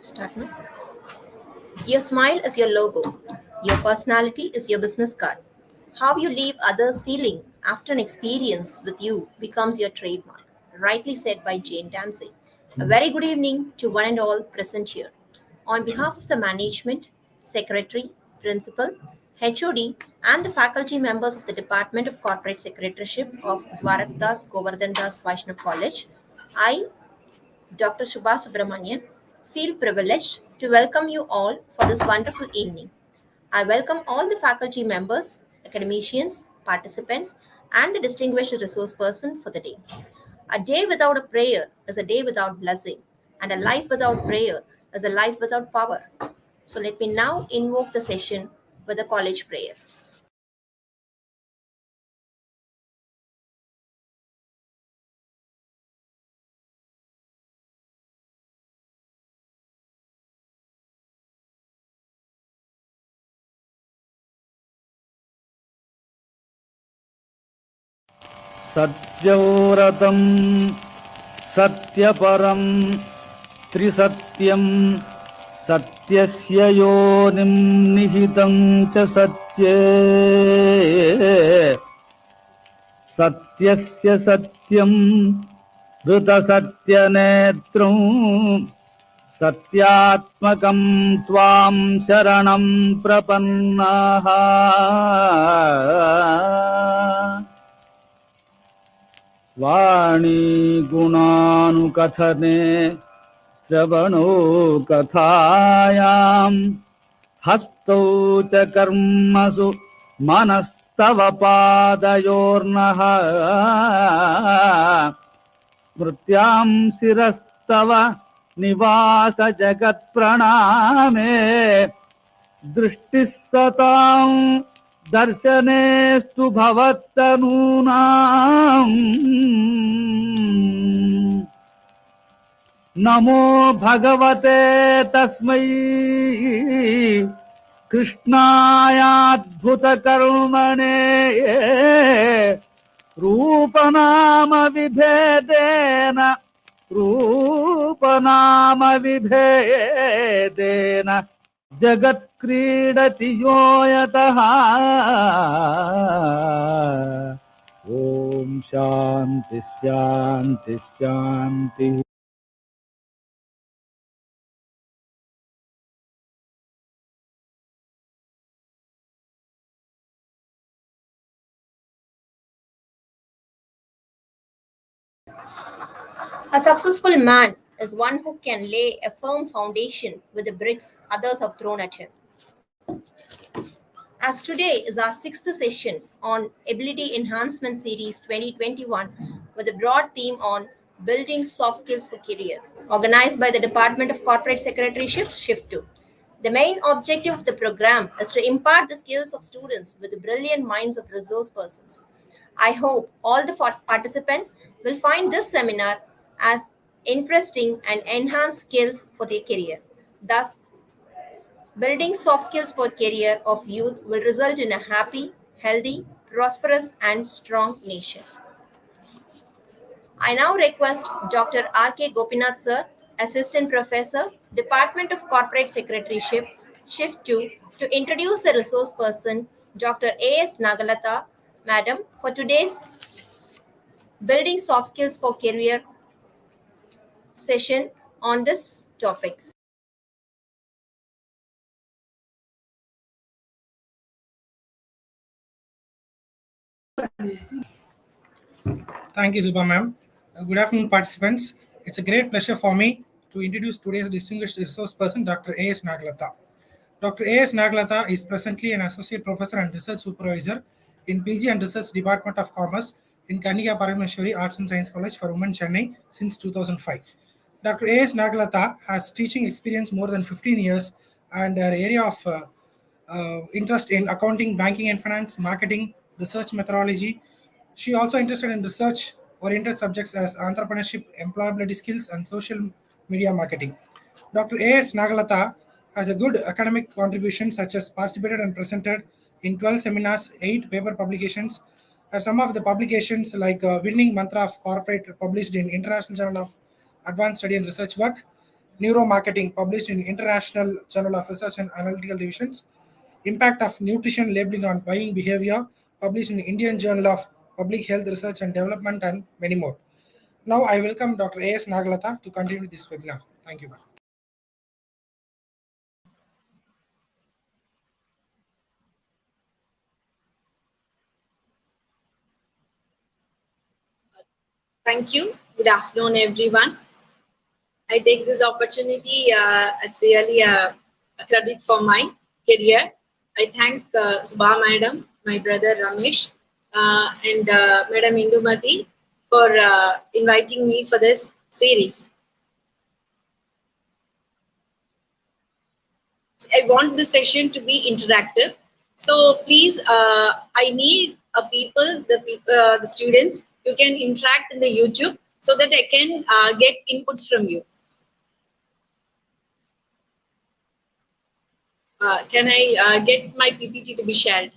Start now. Your smile is your logo. Your personality is your business card. How you leave others feeling after an experience with you becomes your trademark. Rightly said by Jane Dempsey. A very good evening to one and all present here. On behalf of the management, secretary, principal, HOD, and the faculty members of the Department of Corporate Secretaryship of Dwarakdas Govardhan Das Vaishnav College, I Dr. Subha Subramanian, feel privileged to welcome you all for this wonderful evening. I welcome all the faculty members, academicians, participants, and the distinguished resource person for the day. A day without a prayer is a day without blessing, and a life without prayer is a life without power. So let me now invoke the session with a college prayer. सत्यव्रतं सत्यपरं त्रिसत्यं सत्यस्य योनिं निहितं च सत्ये सत्यस्य सत्यं धृतसत्यनेत्रं सत्यात्मकं त्वां शरणं प्रपन्नाः वाणी गुणानुकथने श्रवणो कथायां हस्तौ च कर्मसु मनस्तव पादयोर्नः स्मृत्यां शिरस्तव निवास जगत्प्रणामे दृष्टिः सतां दर्शनेस्तु भवत्तनूनाम् नमो भगवते तस्मै कृष्णायाद्भुतकर्मणे रूपनामविभेदेन जगत्क्रीडति यो यतः ॐ शान्ति शान्ति शान्तिः. A successful man is one who can lay a firm foundation with the bricks others have thrown at him. As today is our sixth session on Ability Enhancement Series 2021 with a broad theme on building soft skills for career, organized by the Department of Corporate Secretaryship, Shift 2. The main objective of the program is to impart the skills of students with the brilliant minds of resource persons. I hope all the participants will find this seminar as interesting and enhance skills for their career. Thus, building soft skills for career of youth will result in a happy, healthy, prosperous, and strong nation. I now request Dr. R.K. Gopinath Sir, Assistant Professor, Department of Corporate Secretaryship, Shift 2, to introduce the resource person, Dr. A.S. Nagalata, Madam, for today's Building Soft Skills for Career session on this topic. Thank you, Subha ma'am. Good afternoon, participants. It's a great pleasure for me to introduce today's distinguished resource person, Dr. A.S. Nagalata. Dr. A.S. Nagalata is presently an associate professor and research supervisor in PG and Research Department of Commerce in Kandiga Parameshwari Arts and Science College for Women, Chennai since 2005. Dr. A.S. Nagalata has teaching experience more than 15 years and her area of interest in accounting, banking and finance, marketing, research methodology. She also interested in research-oriented subjects as entrepreneurship, employability skills, and social media marketing. Dr. A.S. Nagalata has a good academic contribution such as participated and presented in 12 seminars, 8 paper publications. Some of the publications like Winning Mantra of Corporate published in International Journal of Advanced Study and Research Work, Neuromarketing, published in International Journal of Research and Analytical Divisions. Impact of nutrition labeling on buying behavior, published in Indian Journal of Public Health Research and Development, and many more. Now I welcome Dr. A.S. Nagalata to continue this webinar. Thank you, ma'am. Thank you. Good afternoon, everyone. I take this opportunity as really a credit for my career. I thank Subha Madam, my brother Ramesh, and Madam Indumati for inviting me for this series. I want this session to be interactive. So please, I need the students, you can interact in the YouTube so that I can get inputs from you. Can I get my PPT to be shared?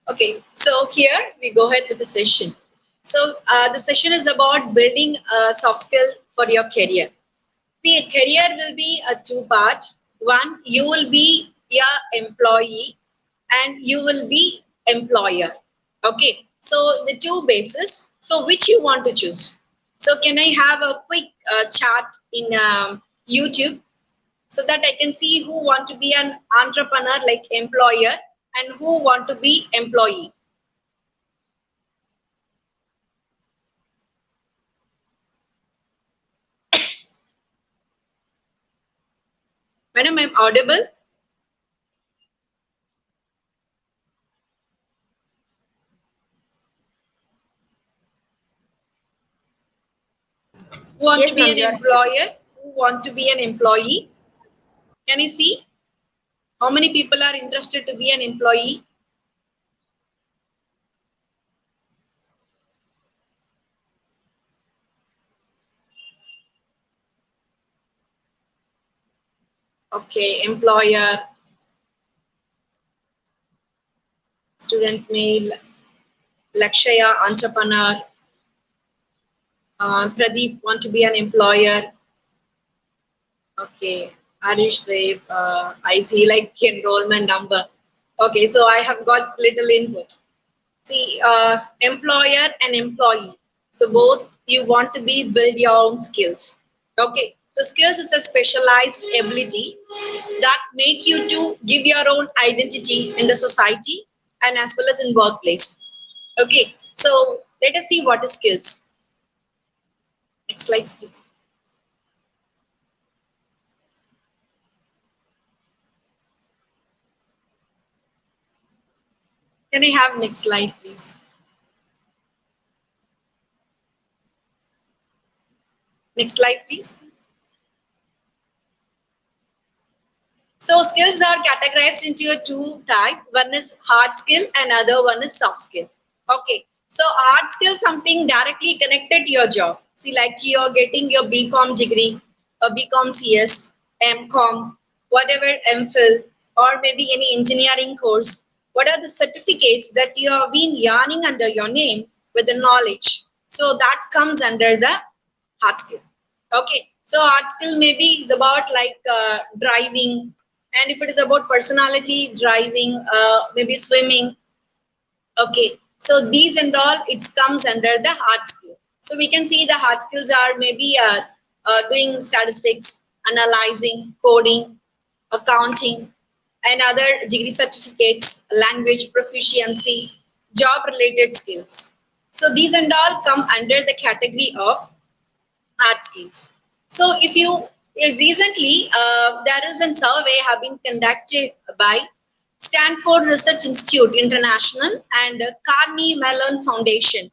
Okay, so here we go ahead with the session. So the session is about building a soft skill for your career. See, a career will be a two-part. One, you will be your employee and you will be employer. Okay, so the two bases. So which you want to choose? So can I have a quick chart in YouTube so that I can see who want to be an entrepreneur like employer and who want to be employee? Madam, I'm audible. Who want Yes, to be ma'am, an you are. employer? Who want to be an employee? Can you see how many people are interested to be an employee? Okay, employer, student mail, Lakshaya, entrepreneur, Pradeep want to be an employer. Okay, Arish Dev, I see like the enrollment number. Okay, so I have got little input. See, employer and employee. So both you want to be build your own skills. Okay, so skills is a specialized ability that make you to give your own identity in the society and as well as in workplace. Okay, so let us see what is skills. Next slide, please. Can I have next slide, please? Next slide, please. So skills are categorized into a two type. One is hard skill and other one is soft skill. Okay. So hard skill something directly connected to your job. See, like you're getting your BCom degree, a BCom CS, MCom, whatever MPhil, or maybe any engineering course. What are the certificates that you have been yarning under your name with the knowledge? So that comes under the hard skill. Okay, so hard skill maybe is about like driving, and if it is about personality, driving, maybe swimming. Okay, so these and all it comes under the hard skill. So we can see the hard skills are maybe doing statistics, analyzing, coding, accounting, and other degree certificates, language proficiency, job related skills. So these and all come under the category of hard skills. So if you recently there is a survey have been conducted by Stanford Research Institute International and Carnegie Mellon Foundation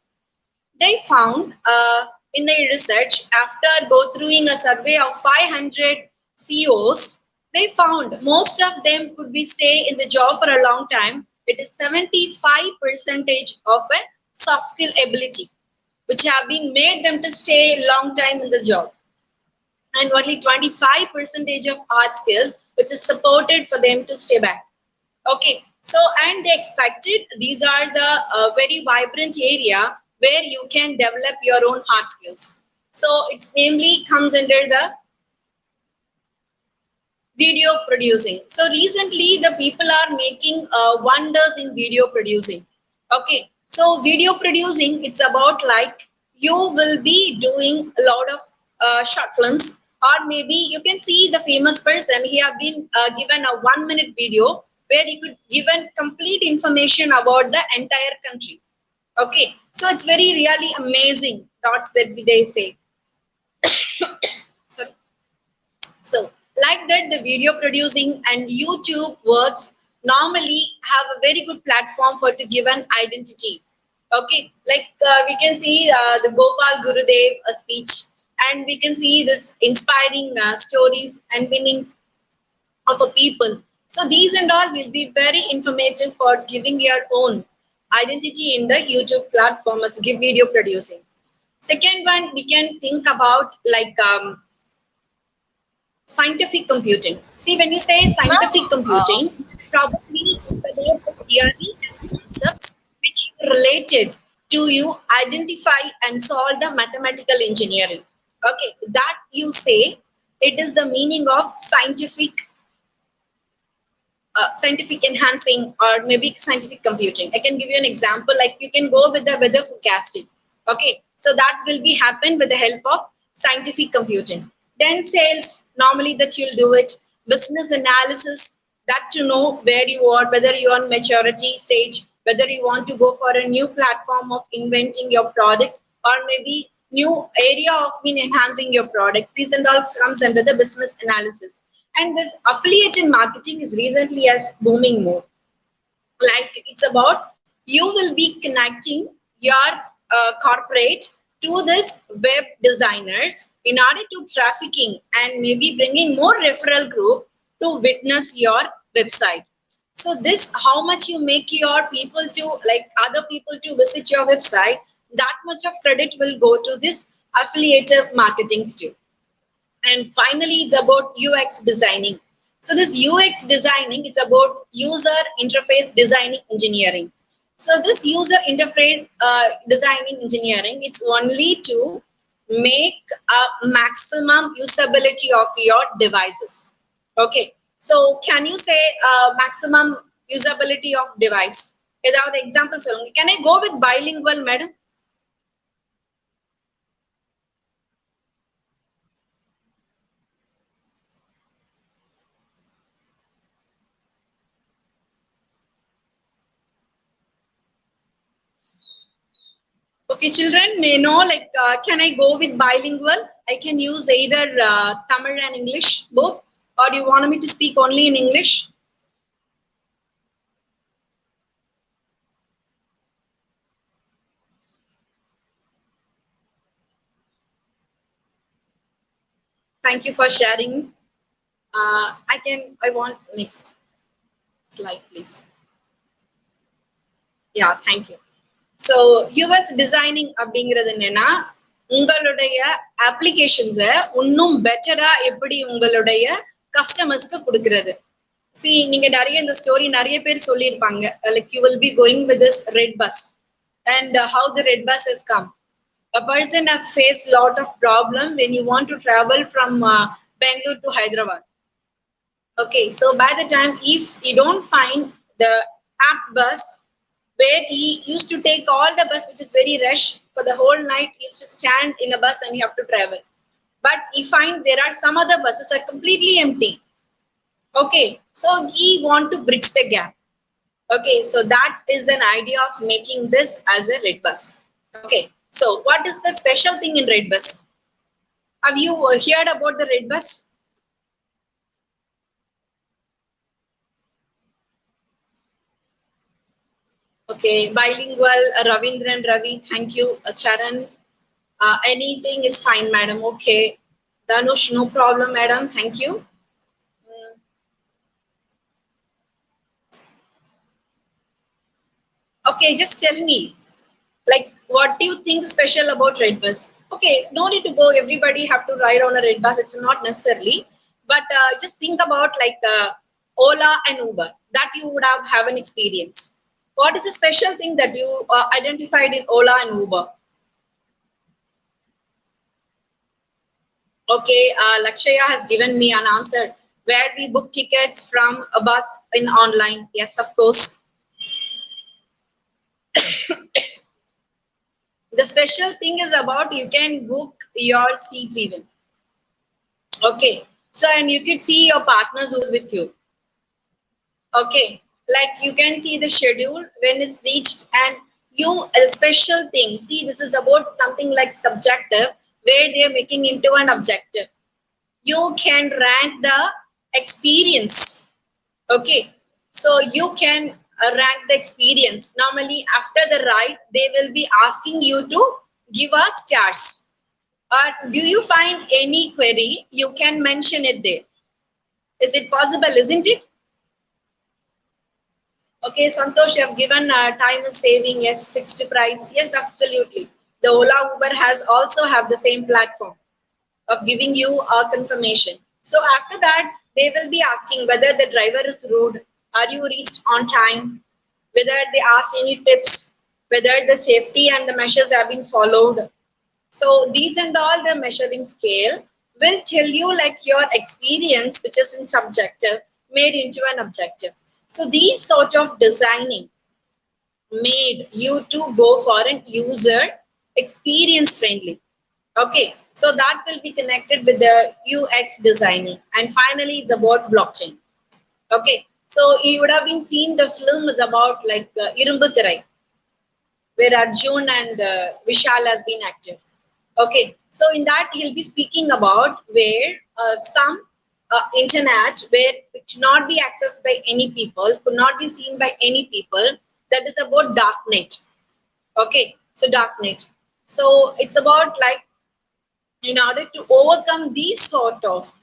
they found in their research, after go through a survey of 500 CEOs, they found most of them could be stay in the job for a long time. It is 75% of a soft skill ability, which have been made them to stay long time in the job, and only 25% of hard skills, which is supported for them to stay back. Okay, so and they expected these are the very vibrant area where you can develop your own hard skills. So it's namely comes under the video producing. So recently the people are making wonders in video producing. Okay, so video producing, it's about like you will be doing a lot of short films, or maybe you can see the famous person, he have been given a 1 minute video where he could given complete information about the entire country. Okay, so it's very really amazing thoughts that they say. Sorry. So, like that, the video producing and YouTube works normally have a very good platform for to give an identity. Okay, like we can see the Gopal Gurudev speech, and we can see this inspiring stories and meanings of a people. So these and all will be very informative for giving your own identity in the YouTube platform as give video producing. Second one, we can think about like scientific computing. See, when you say scientific computing, probably it's about the theory and concepts which are related to you identify and solve the mathematical engineering. Okay, that you say it is the meaning of scientific enhancing or maybe scientific computing. I can give you an example, like you can go with the weather forecasting. Okay, so that will be happen with the help of scientific computing. Then sales, normally that you'll do it. Business analysis, that to know where you are, whether you're on maturity stage, whether you want to go for a new platform of inventing your product, or maybe new area of enhancing your products. These and all comes under the business analysis. And this affiliated marketing is recently as booming more. Like it's about you will be connecting your corporate to this web designers in order to trafficking and maybe bringing more referral group to witness your website. So this how much you make your people to like other people to visit your website, that much of credit will go to this affiliated marketing too. And finally, it's about UX designing. So this UX designing is about user interface designing engineering. So this user interface designing engineering, it's only to make a maximum usability of your devices. Okay, so can you say maximum usability of device? ஏதாவது example சொல்லுங்க. Can I go with bilingual, madam? Okay, children may know, like, can I go with bilingual? I can use either Tamil and English, both, or do you want me to speak only in English? Thank you for sharing. I want next slide, please. Yeah, thank you. So UX designing அப்படிங்கிறது என்னன்னா உங்களுடைய அப்ளிகேஷன்ஸை இன்னும் பெட்டரா எப்படி உங்களுடைய கஸ்டமர்ஸ்க்கு கொடுக்கிறது. See, நீங்க நிறைய இந்த ஸ்டோரி நிறைய பேர் சொல்லியிருப்பாங்க. Like you will be going with this red bus and how the red bus has come. A person have faced lot of problem when you want to travel from Bangalore to Hyderabad. Okay, so by the time if you don't find the app bus where he used to take all the bus which is very rush for the whole night, he used to stand in a bus and he have to travel. But he find there are some other buses are completely empty. Okay, so he want to bridge the gap. Okay, so that is an idea of making this as a red bus. Okay, so what is the special thing in red bus? Have you heard about the red bus? Okay, bilingual, Ravindran Ravi, thank you. Charan, anything is fine, madam. Okay. Danush, no problem, madam. Thank you. Mm, Okay, just tell me, like, what do you think special about red bus? Okay, no need to go. Everybody have to ride on a red bus. It's not necessarily, but just think about like Ola and Uber that you would have an experience. What is the special thing that you identified in Ola and Uber? Okay, Lakshaya has given me an answer where we book tickets from a bus in online. Yes, of course. The special thing is about you can book your seats even. Okay, so and you could see your partners who's with you. Okay, like you can see the schedule when it's reached, and you a special thing. See, this is about something like subjective where they're making into an objective. You can rank the experience. Okay, so you can rank the experience. Normally, after the ride, they will be asking you to give us stars. Do you find any query? You can mention it there. Is it possible? Isn't it? Okay, Santosh, you have given time is saving. Yes, fixed price. Yes, absolutely. The Ola Uber has also have the same platform of giving you a confirmation. So after that, they will be asking whether the driver is rude, are you reached on time, whether they asked any tips, whether the safety and the measures have been followed. So these and all the measuring scale will tell you like your experience, which is in subjective, made into an objective. So these sort of designing made you to go for an user experience friendly. Okay, so that will be connected with the UX designing. And finally, it's about blockchain. Okay, so you would have been seen the film is about like Irumbu Thirai, where Arjun and Vishal has been acted. Okay, so in that he'll be speaking about where some internet where it could not be accessed by any people, could not be seen by any people. That is about darknet. Okay, so darknet. So it's about like in order to overcome these sort of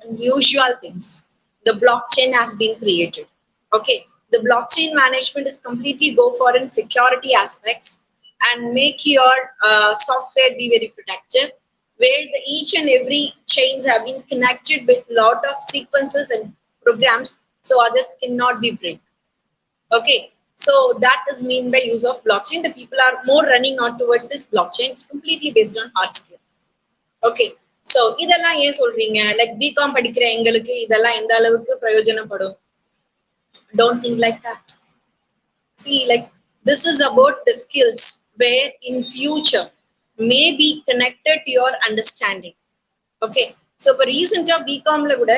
unusual things, the blockchain has been created. Okay, the blockchain management is completely go for in security aspects and make your software be very protective, where the each and every chains have been connected with lot of sequences and programs, so others cannot be break. Okay, so that is mean by use of blockchain. The people are more running on towards this blockchain. It's completely based on hard skill. Okay so இதெல்லாம் ஏன் சொல்றீங்க like BCom படிக்கிற எங்களுக்கு இதெல்லாம் எந்த அளவுக்கு பிரயோஜனப்படும்? Don't think like that. See, like this is about the skills where in future may be connected to your understanding. Okay, so இப்போ ரீசெண்டா பிகாம்ல கூட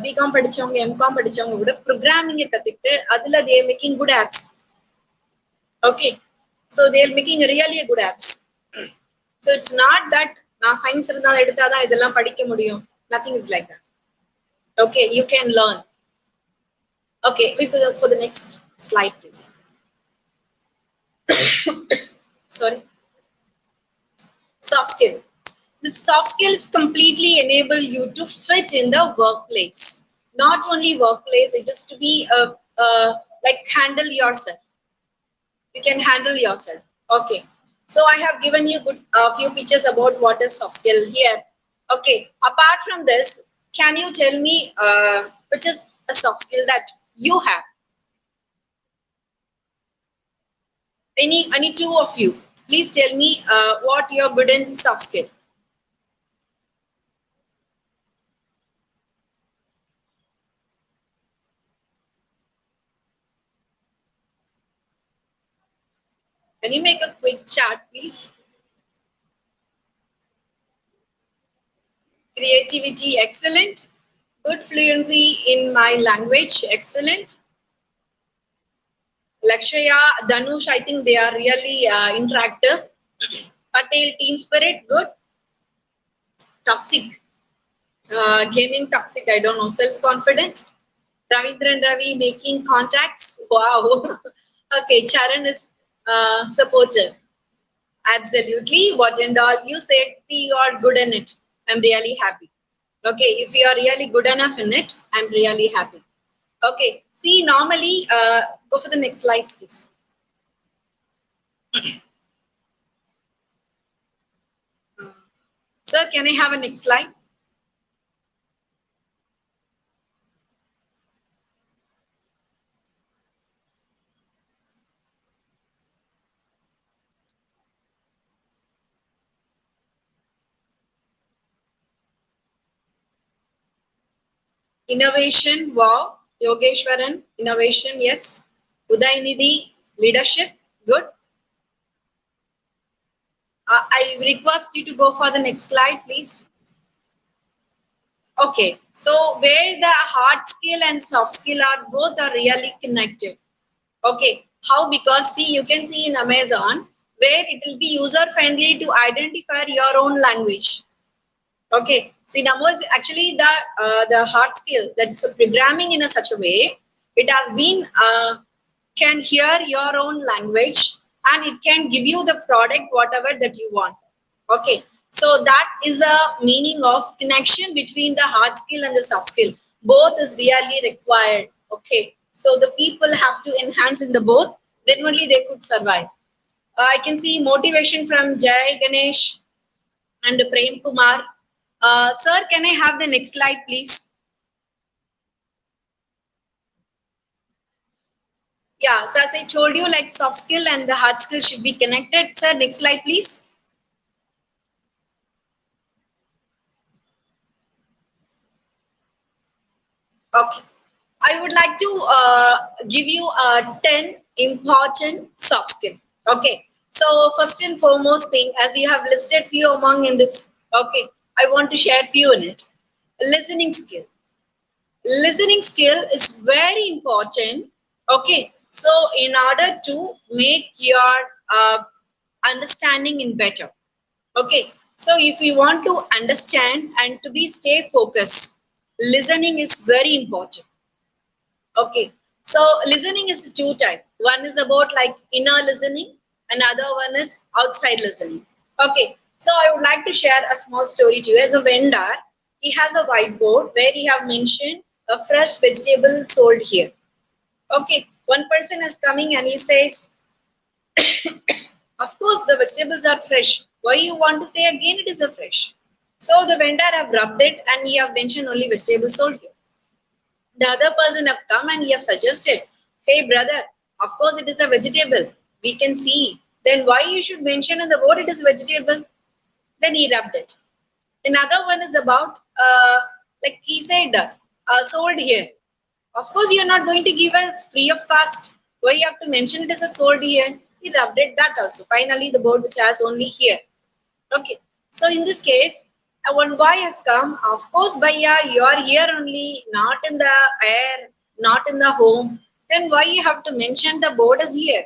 பிகாம் படிச்சவங்க எம்காம் படிச்சவங்க கூட ப்ரோக்ராமிங்க கத்துக்கிட்டு அதுல they are making good apps. Okay, so they are making really good apps. So it's not that நான் science இருந்தா எடுத்தாதான் இதெல்லாம் படிக்க முடியும். Nothing is like that. Okay, you can learn. Okay, we go for the next slide, please. Sorry. Soft skill. The soft skill is completely enable you to fit in the workplace. Not only workplace, it is to be like handle yourself. You can handle yourself. Okay. So I have given you good few pictures about what is soft skill here. Okay. Apart from this, can you tell me which is a soft skill that you have? Any two of you, please tell me what you're good in soft skill. Can you make a quick chat, please? Creativity, excellent. Good fluency in my language, excellent. Lakshaya, Danush, I think they are really interactive. Patel, team spirit, good. Toxic. Gaming toxic, I don't know. Self-confident. Ravindran Ravi, making contacts. Wow. Okay, Charan is supportive. Absolutely. What and all you said, you are good in it. I'm really happy. Okay, if you are really good enough in it, I'm really happy. Okay, see, normally, go for the next slides, please. Sir, can I have a next slide? Innovation, wow. Yogeshwaran, innovation, yes. Udaynidhi, leadership, good. I request you to go for the next slide, please. Okay, so where the hard skill and soft skill are both are really connected. Okay, how? Because see, you can see in Amazon where it will be user friendly to identify your own language. Okay, see, numbers actually the hard skill that's programming in a such a way it has been can hear your own language and it can give you the product whatever that you want. Okay, so that is the meaning of connection between the hard skill and the soft skill. Both is really required. Okay, so the people have to enhance in the both, then only they could survive. I can see motivation from Jai Ganesh and Prem Kumar. Sir, can I have the next slide, please? Yeah, so as I told you, like soft skill and the hard skill should be connected. Sir, next slide, please. Okay. I would like to give you 10 important soft skill. Okay. So first and foremost thing, as you have listed few among in this, okay, I want to share few in it. Listening skill. Listening skill is very important. Okay, so in order to make your understanding in better. Okay, so if you want to understand and to be stay focused, listening is very important. Okay, so listening is two type. One is about like inner listening, another one is outside listening. Okay, so I would like to share a small story to you. As a vendor, he has a whiteboard where he have mentioned a fresh vegetable sold here. Okay, one person is coming and he says, of course the vegetables are fresh. Why you want to say again it is a fresh? So the vendor have rubbed it and he have mentioned only vegetables sold here. The other person have come and he have suggested, hey brother, of course it is a vegetable. We can see. Then why you should mention in the board it is vegetable? Then he rubbed it. Another one is about, like he said, sold here. Of course, you're not going to give us free of cost. Why you have to mention it as a sold here? He rubbed it that also. Finally, the board which has only here. Okay. So in this case, one boy has come. Of course, Bhaiya, you are here only, not in the air, not in the home. Then why you have to mention the board is here?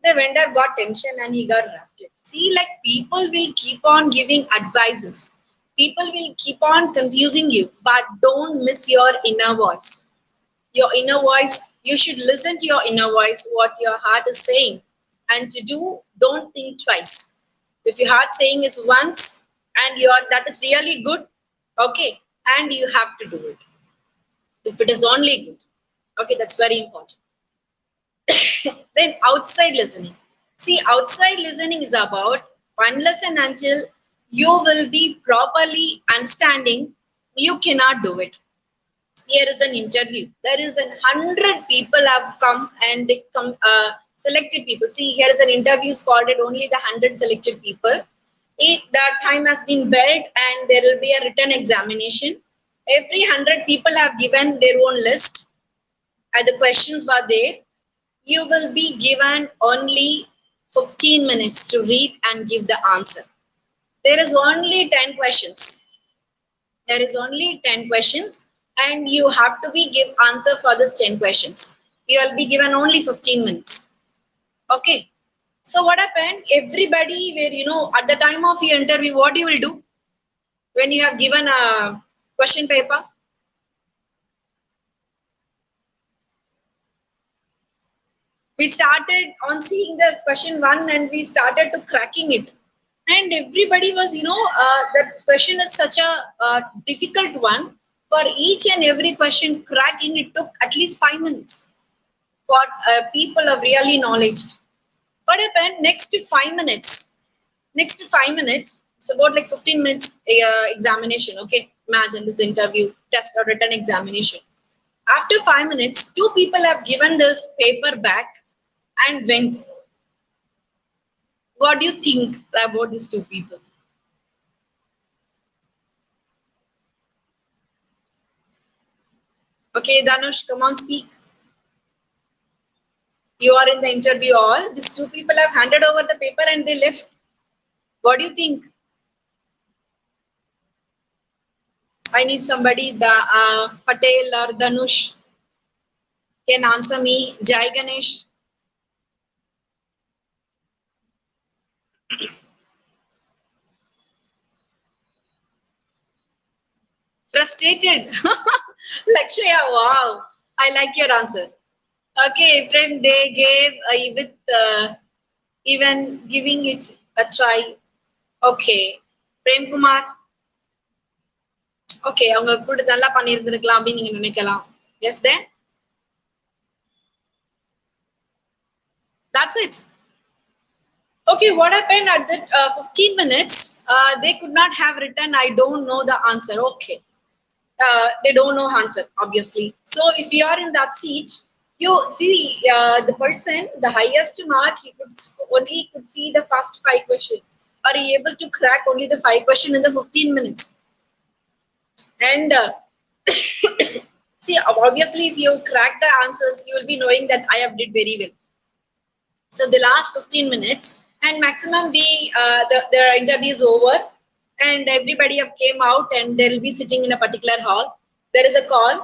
The vendor got tension and he got raptured. See, like people will keep on giving advices. People will keep on confusing you, but don't miss your inner voice. Your inner voice, you should listen to your inner voice, what your heart is saying. And to do, don't think twice. If your heart saying is once and your that is really good, okay, and you have to do it. If it is only good, okay, that's very important. Then outside listening. See, outside listening is about unless and until you will be properly understanding, you cannot do it. Here is an interview. There is 100 people have come and they come selected people. See, here is an interview is called it only the 100 selected people. The time has been built and there will be a written examination. Every 100 people have given their own list and the questions were there. You will be given only 15 minutes to read and give the answer. There is only 10 questions. There is only 10 questions and you have to be give answer for this 10 questions. You will be given only 15 minutes. Okay. So what happened? Everybody where at the time of your interview, what you will do when you have given a question paper? We started on seeing the question one and we started to cracking it. And everybody was, that question is such a difficult one. For each and every question cracking, it took at least 5 minutes for people of really knowledge. What happened next to 5 minutes? Next to 5 minutes, it's about like 15 minutes examination. Okay, imagine this interview, test or written examination. After 5 minutes, two people have given this paper back and went. What do you think about these two people? Okay, Danush, come on, speak. You are in the interview hall. These two people have handed over the paper and they left. What do you think? I need somebody, the Patel or Danush can answer me. Jai Ganesh. Frustrated. Lakshya, wow. I like your answer. Okay, friend, they gave with even giving it a try. Okay. Prem Kumar. Okay, அவங்க கூட நல்லா பண்ணியிருந்திருக்கலாம் அப்படின்னு நீங்க நினைக்கலாம். Yes, then? That's it. Okay, what happened at that 15 minutes? They could not have written, I don't know the answer. Okay. They don't know answer, obviously. So if you are in that seat, you see the person, the highest mark, he could only could see the first 5 questions. Are you able to crack only the 5 questions in the 15 minutes? And see, obviously, if you crack the answers, you will be knowing that I have did very well. So the last 15 minutes and maximum the interview is over and everybody have came out and they'll be sitting in a particular hall. There is a call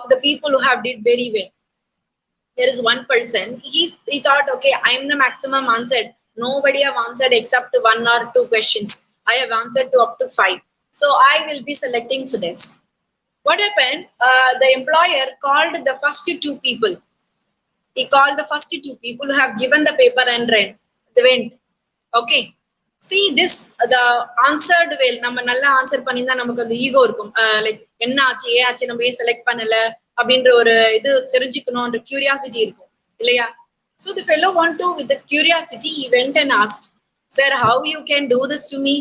for the people who have did very well. There is one person, he thought, okay, I'm the maximum answered. Nobody have answered except one or two questions. I have answered to up to 5. So I will be selecting for this. What happened? The employer called the first two people. He called the first two people who have given the paper and read. They went. Okay. See this, the answered well. நம்ம நல்லா answer பண்ணிருந்தா நமக்கு அந்த ego இருக்கும். Like என்ன ஆச்சு ஏ ஆச்சு நம்ம ஏன் செலக்ட் பண்ணல அப்படின்ற ஒரு இது தெரிஞ்சுக்கணும்ன்ற கியூரியாசிட்டி இருக்கும் இல்லையா? So the fellow want to, with the curiosity, he went and asked, sir, how you can do this to me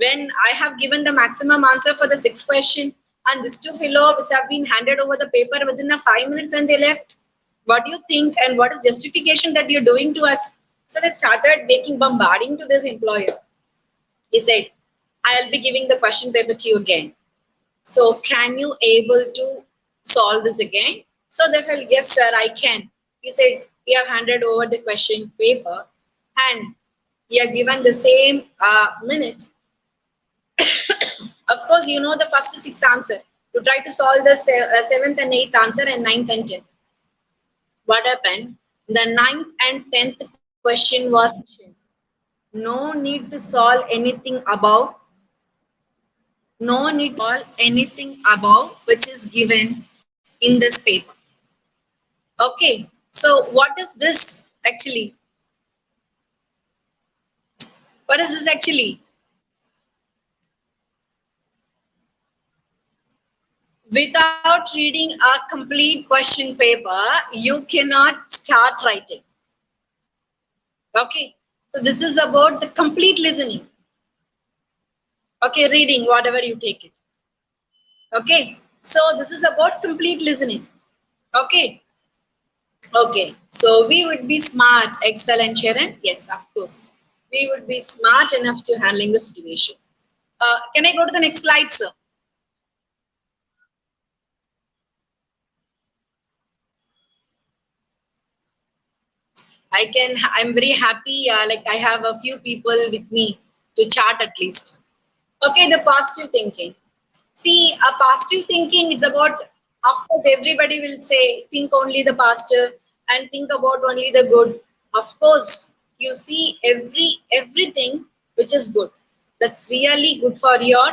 when I have given the maximum answer for the 6th question and these two fellows have been handed over the paper within a 5 minutes and they left. What do you think and what is justification that you're doing to us? So they started making bombarding to this employer. He said, I'll be giving the question paper to you again. So can you able to solve this again? So they felt, yes, sir, I can. He said, you have handed over the question paper and you have given the same minute. Of course, you know the first 6 answer. You try to solve the 7th and 8th answer and 9th and 10th. What happened? The 9th and 10th question was no need to solve anything above. No need to solve anything above which is given in this paper. Okay, so what is this actually? What is this actually? Without reading a complete question paper, you cannot start writing. Okay, so this is about the complete listening. Okay, reading, whatever you take it. Okay, so this is about complete listening. Okay, okay, so we would be smart, excellent, Sharon. Yes, of course, we would be smart enough to handling the situation. Can I go to the next slide, sir? I'm very happy, like I have a few people with me to chat at least. Okay, the positive thinking. See, a positive thinking, it's about, of course, everybody will say, think only the positive and think about only the good. Of course, you see everything which is good. That's really good for your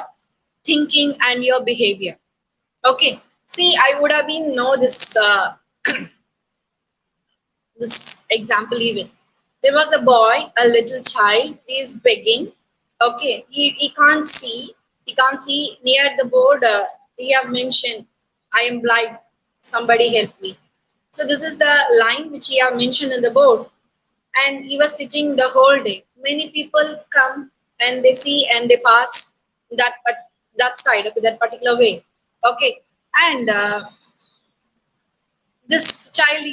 thinking and your behavior. Okay, see, I would have been know this this example even. There was a boy, a little child, he is begging. Okay, he can't see. He can't see near the board. He have mentioned, I am blind. Somebody help me. So this is the line which he have mentioned in the board. And he was sitting the whole day. Many people come and they see and they pass that side, okay, that particular way. Okay, and this child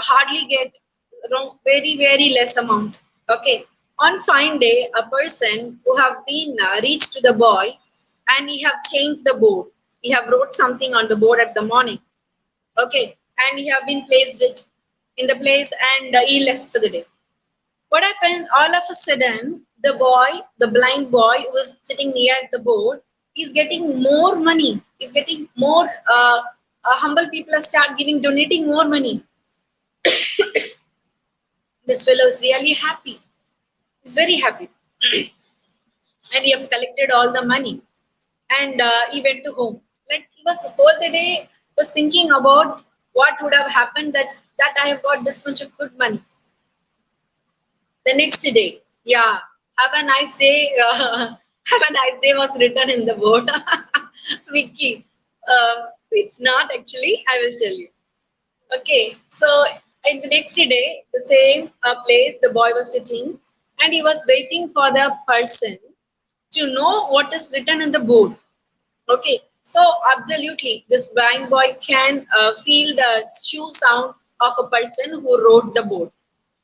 hardly get around very less amount. Okay, on fine day a person who have been reached to the boy and he have changed the board, he have wrote something on the board at the morning. Okay, and he have been placed it in the place, and he left for the day. What happened? All of a sudden, the boy, the blind boy who was sitting near the board, is getting more money. He's getting more. Humble people start giving, donating more money. This fellow is really happy. He's very happy, and he have collected all the money, and he went to home. Like he was whole the day was thinking about what would have happened that I have got this much of good money. The next day, yeah, have a nice day. Have a nice day was written in the board. Vicky, so it's not actually. I will tell you. Okay, so in the next day, the same place, the boy was sitting, and he was waiting for the person to know what is written in the board. Okay, so absolutely, this blind boy can feel the shoe sound of a person who wrote the board.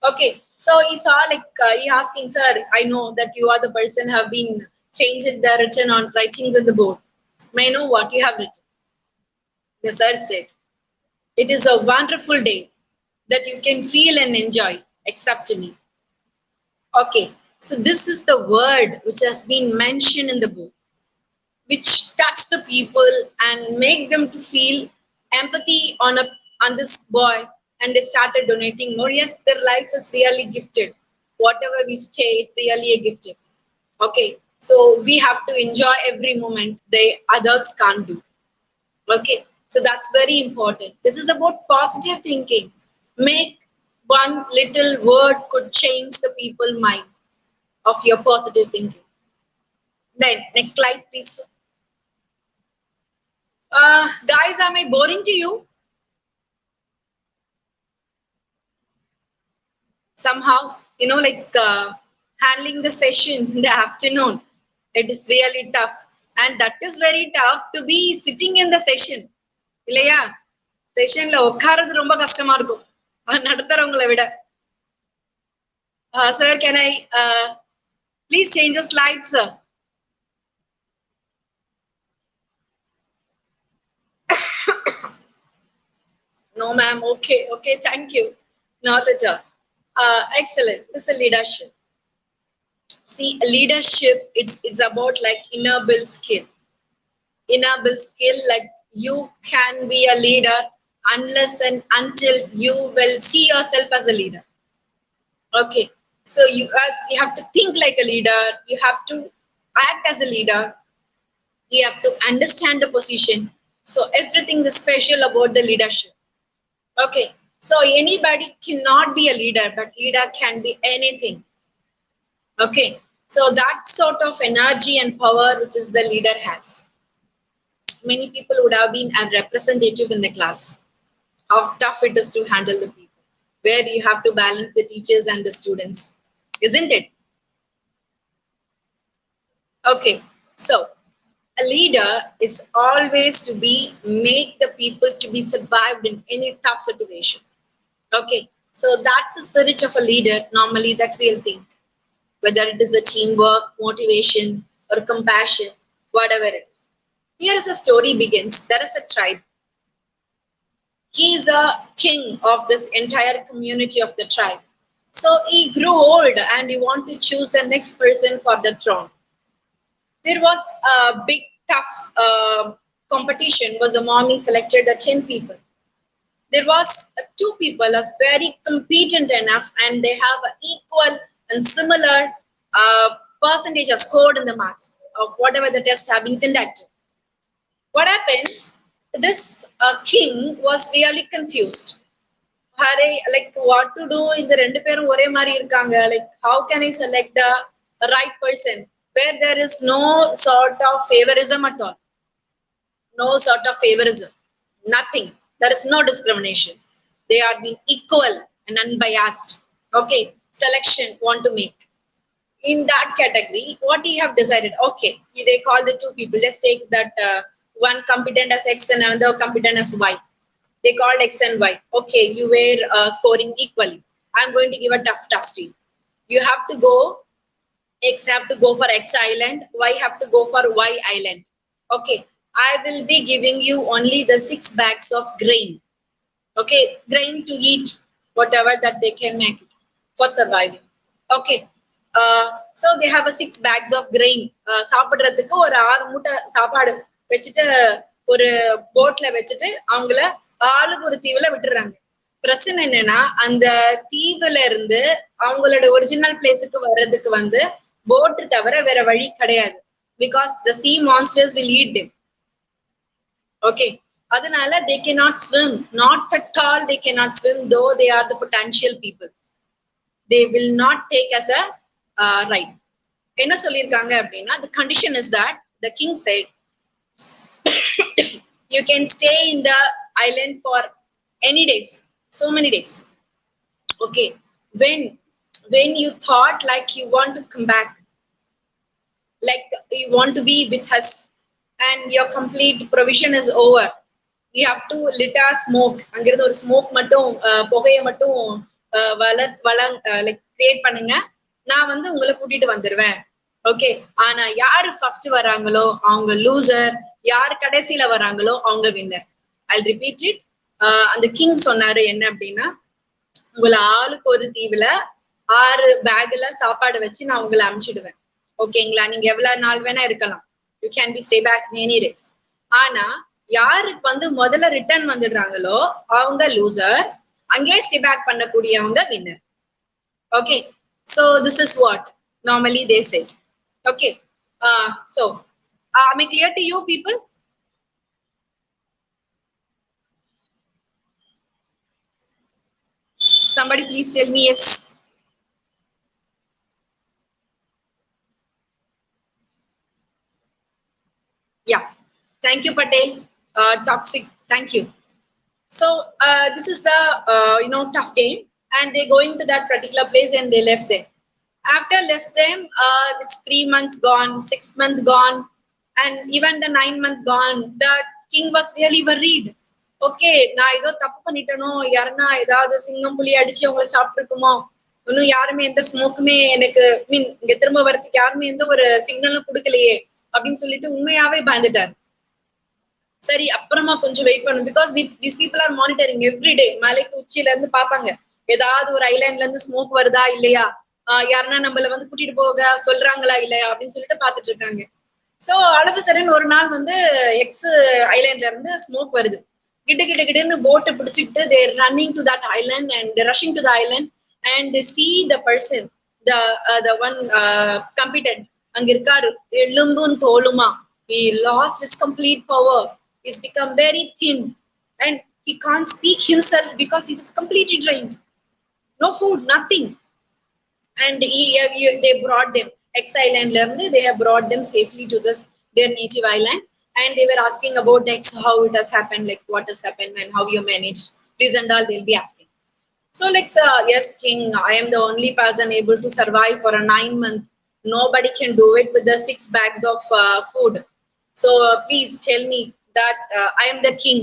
Okay, so he saw like he asking, sir, I know that you are the person have been changed the written on writings on the board. May I know what you have written? The sir said, it is a wonderful day that you can feel and enjoy, except me. Okay, so this is the word which has been mentioned in the book, which touch the people and make them to feel empathy on this boy, and they started donating more. Yes, their life is really gifted. Whatever we stay, it's really a gifted. Okay, so we have to enjoy every moment the others can't do. Okay, so that's very important. This is about positive thinking. Make one little word could change the people mind of your positive thinking. Then next slide, please. Guys, am I boring to you? Somehow, like handling the session in the afternoon, it is really tough. And that is very tough to be sitting in the session. இல்லையா செஷன்ல உட்கார்றது ரொம்ப கஷ்டமா இருக்கும் நடத்துறவங்களை விட. Sir, can I please change the slides, sir? No, ma'am. Okay, thank you. Not at all. Excellent. This is leadership. See, leadership, it's about like inner build skill. Inner build skill, like you can be a leader unless and until you will see yourself as a leader. Okay, so you have to think like a leader, you have to act as a leader, you have to understand the position. So everything is special about the leadership. Okay, so anybody cannot be a leader, but leader can be anything. Okay, so that sort of energy and power which is the leader has. Many people would have been a representative in the class. How tough it is to handle the people, where you have to balance the teachers and the students, isn't it? Okay, so a leader is always to be make the people to be survived in any tough situation. Okay, so that's the spirit of a leader normally that we'll think, whether it is a teamwork, motivation, or compassion, whatever it is. Here is a story begins. There is a tribe. He is a king of this entire community of the tribe. So he grew old and he wanted to choose the next person for the throne. There was a big tough competition. Was among selected the 10 people. There was 2 people as very competent enough, and they have an equal and similar percentage of scored in the marks of whatever the test have been conducted. What happened? This king was really confused. like what to do, இந்த ரெண்டு பேரும் ஒரே மாதிரி இருக்காங்க, like how can I select the right person where there is no sort of favorism at all, no sort of favorism, nothing, there is no discrimination, they are being equal and unbiased. Okay, selection want to make in that category. What you have decided, okay, they call the two people, let's take that one competent as X and another competent as Y. They called X and Y. Okay, you were scoring equally. I'm going to give a tough task to you. You have to go, X have to go for X island, Y have to go for Y island. Okay, I will be giving you only the 6 bags of grain. Okay, grain to eat, whatever that they can make it for surviving. Okay, so they have a 6 bags of grain. சாப்பிடுறதுக்கு ஒரு 6 மூட்டை சாப்பாடு வச்சுட்டு ஒரு போட்ல வச்சுட்டு அவங்கள ஆளுக்கு ஒரு தீவுல விட்டுறாங்க. பிரச்சனை என்னன்னா, அந்த தீவுல இருந்து அவங்களோட ஒரிஜினல் பிளேஸுக்கு வர்றதுக்கு வந்து போட்டு தவிர வேற வழி கிடையாது. Because the sea monsters will eat them. Okay, அதனால they cannot swim, not at all they cannot swim, though they are the potential people. They will not take as a right. என்ன சொல்லியிருக்காங்க அப்படின்னா, the condition is that the king said you can stay in the island for any days, so many days. Okay, when you thought like you want to come back, like you want to be with us and your complete provision is over, you have to litter smoke, அங்கிருந்து ஒரு smoke மட்டும் புகையை மட்டும் like create பண்ணுங்க, நான் வந்து உங்களை கூட்டிட்டு வந்துருவேன். ஓகே, ஆனா யாரு ஃபர்ஸ்ட் வராங்களோ அவங்க லூசர், யாரு கடைசியில வராங்களோ அவங்க வின்னர். I'll repeat it. அந்த கிங் சொன்னாரு என்ன அப்படின்னா, உங்களை ஆளுக்கு ஒரு தீவுல 6 பேக்ல சாப்பாடு வச்சு நான் உங்களை அனுப்பிச்சிடுவேன். ஓகேங்களா, நீங்க எவ்வளவு நாள் வேணா இருக்கலாம், you can be stay back many days. ஆனா யாருக்கு வந்து முதல்ல ரிட்டர்ன் வந்துடுறாங்களோ அவங்க லூசர், அங்கே ஸ்டே பேக் பண்ணக்கூடியவங்க winner. Okay, so this is what normally they say. Okay, so am I clear to you people? Somebody please tell me yes. Yeah, thank you Patel. Toxic, thank you. So this is the tough game, and they going to that particular place and they left them. After left them, it's 3 months gone, 6 months gone, and even the 9 month gone. The king was really worried. Okay, நான் ஏதோ தப்பு பண்ணிட்டனோ, யாருன்னா ஏதாவது சிங்கம் புலி அடிச்சு அவங்களை சாப்பிட்டுருக்குமோ, இன்னும் யாருமே எந்த ஸ்மோக்குமே எனக்கு மீன் இங்க திரும்ப வரதுக்கு யாருமே எந்த ஒரு சிக்னலும் கொடுக்கலையே அப்படின்னு சொல்லிட்டு உண்மையாவே பயந்துட்டாரு. சரி, அப்புறமா கொஞ்சம் வெயிட் பண்ணும், because these people are monitoring every day. மலைக்கு உச்சியில இருந்து பாப்பாங்க, ஏதாவது ஒரு ஐலாண்ட்ல இருந்து ஸ்மோக் வருதா இல்லையா, யாருன்னா நம்மள வந்து கூட்டிட்டு போக சொல்றாங்களா இல்லையா அப்படின்னு சொல்லிட்டு பாத்துட்டு இருக்காங்க. சோ அளவு சடன் ஒரு நாள் வந்து எக்ஸ் ஐலாண்ட்ல இருந்து ஸ்மோக் வருது. கிட்ட போட்டை பிடிச்சிக்கிட்டு they running to that island and they rushing to the island and they see the person, the one competent அங்க இருக்காரு, எலும்பும் தோலுமா. He lost his complete power. He's become very thin and he can't speak himself because he was completely drained. No food, nothing. And they brought them X island learned, they have brought them safely to their native island, and they were asking about next how it has happened, like what has happened and how you managed this and all they'll be asking. So like, yes king, I am the only person able to survive for a 9 month. Nobody can do it with the 6 bags of food. So please tell me that I am the king.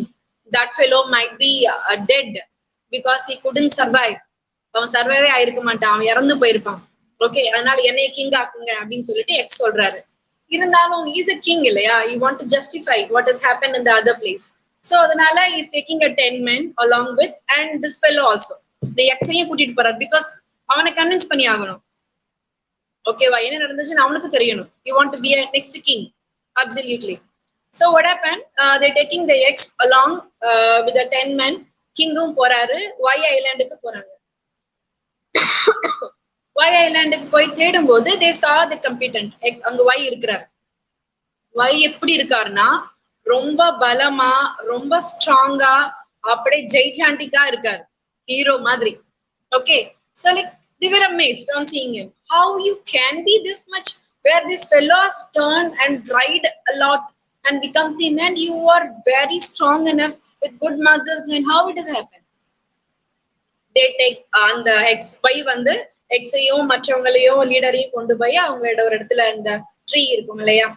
That fellow might be dead because he couldn't survive. அவன் சர்வைவே ஆயிருக்க மாட்டான், அவன் இறந்து போயிருப்பான். Okay, அதனால என்னைய king ஆக்குங்க அப்படின்னு சொல்லிட்டு எக்ஸ் சொல்றாரு. இருந்தாலும் இஸ் a king இல்லையா, he want to justify what has happened in the other place. So அதனால he is taking a 10 men along with and this fellow also. the எக்ஸையும் கூட்டிட்டு போறாரு, பிகாஸ் அவனை கன்வின்ஸ் பண்ணி ஆகணும். ஓகேவா, என்ன நடந்துச்சுன்னு அவனுக்கு தெரியணும். he want to be a next king, absolutely. So what happened, they taking the X along with the 10 men. கிங்கும் போறாரு, Y ஐலாண்டுக்கு போறாங்க. Y ஐலாண்டுக்கு போய் தேடும் போது they saw the competent. அங்க Y இருக்கிறார். Y எப்படி இருக்காருன்னா, ரொம்ப பலமா, ரொம்ப ஸ்ட்ராங்கா, அப்படியே ஜெய்சாண்டிக்கா இருக்காரு. hero madri. Okay, so like they were amazed on seeing him. How you can be this much, where this fellow has turned and tried a lot and become thin, and you are very strong enough with good muscles, and how it has happened? They take அந்த X by வந்து எக்ஸையும் மற்றவங்களையும் லீடரையும் கொண்டு போய் அவங்களோட ஒரு இடத்துல இந்த tree இருக்கும் இல்லையா,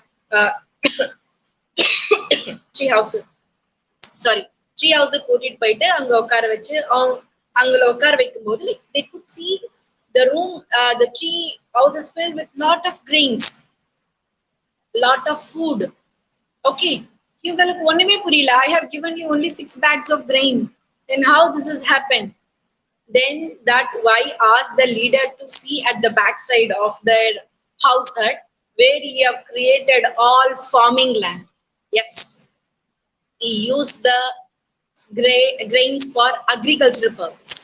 tree house, sorry tree house கூட்டிட்டு போயிட்டு அங்க உட்கார வச்சு அங்க உட்கார வைக்கும் போது like they could see the room, the tree house is filled with lot of grains, lot of food. Okay, இவங்களுக்கு ஒண்ணுமே புரியல. I have given you only 6 bags of grain, and how this has happened? Then that why asked the leader to see at the backside of their house hut, where he have created all farming land. Yes, he used the grains for agricultural purpose.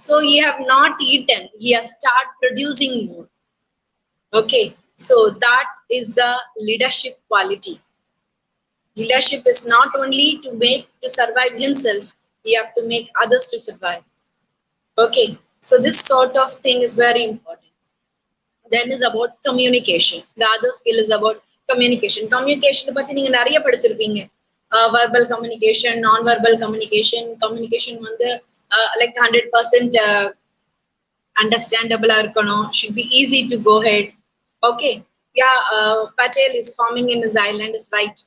So he have not eaten, he has started producing more. Okay, so that is the leadership quality. Leadership is not only to survive himself, he have to make others to survive. Okay, so this sort of thing is very important. Then is about communication. The other skill is about communication. Communication பத்தி நீங்க நிறைய படிச்சிருப்பீங்க. Verbal communication, non-verbal communication. Communication வந்து like 100% understandable இருக்கணும். Should be easy to go ahead. Okay, yeah, Patel is farming in his island is right.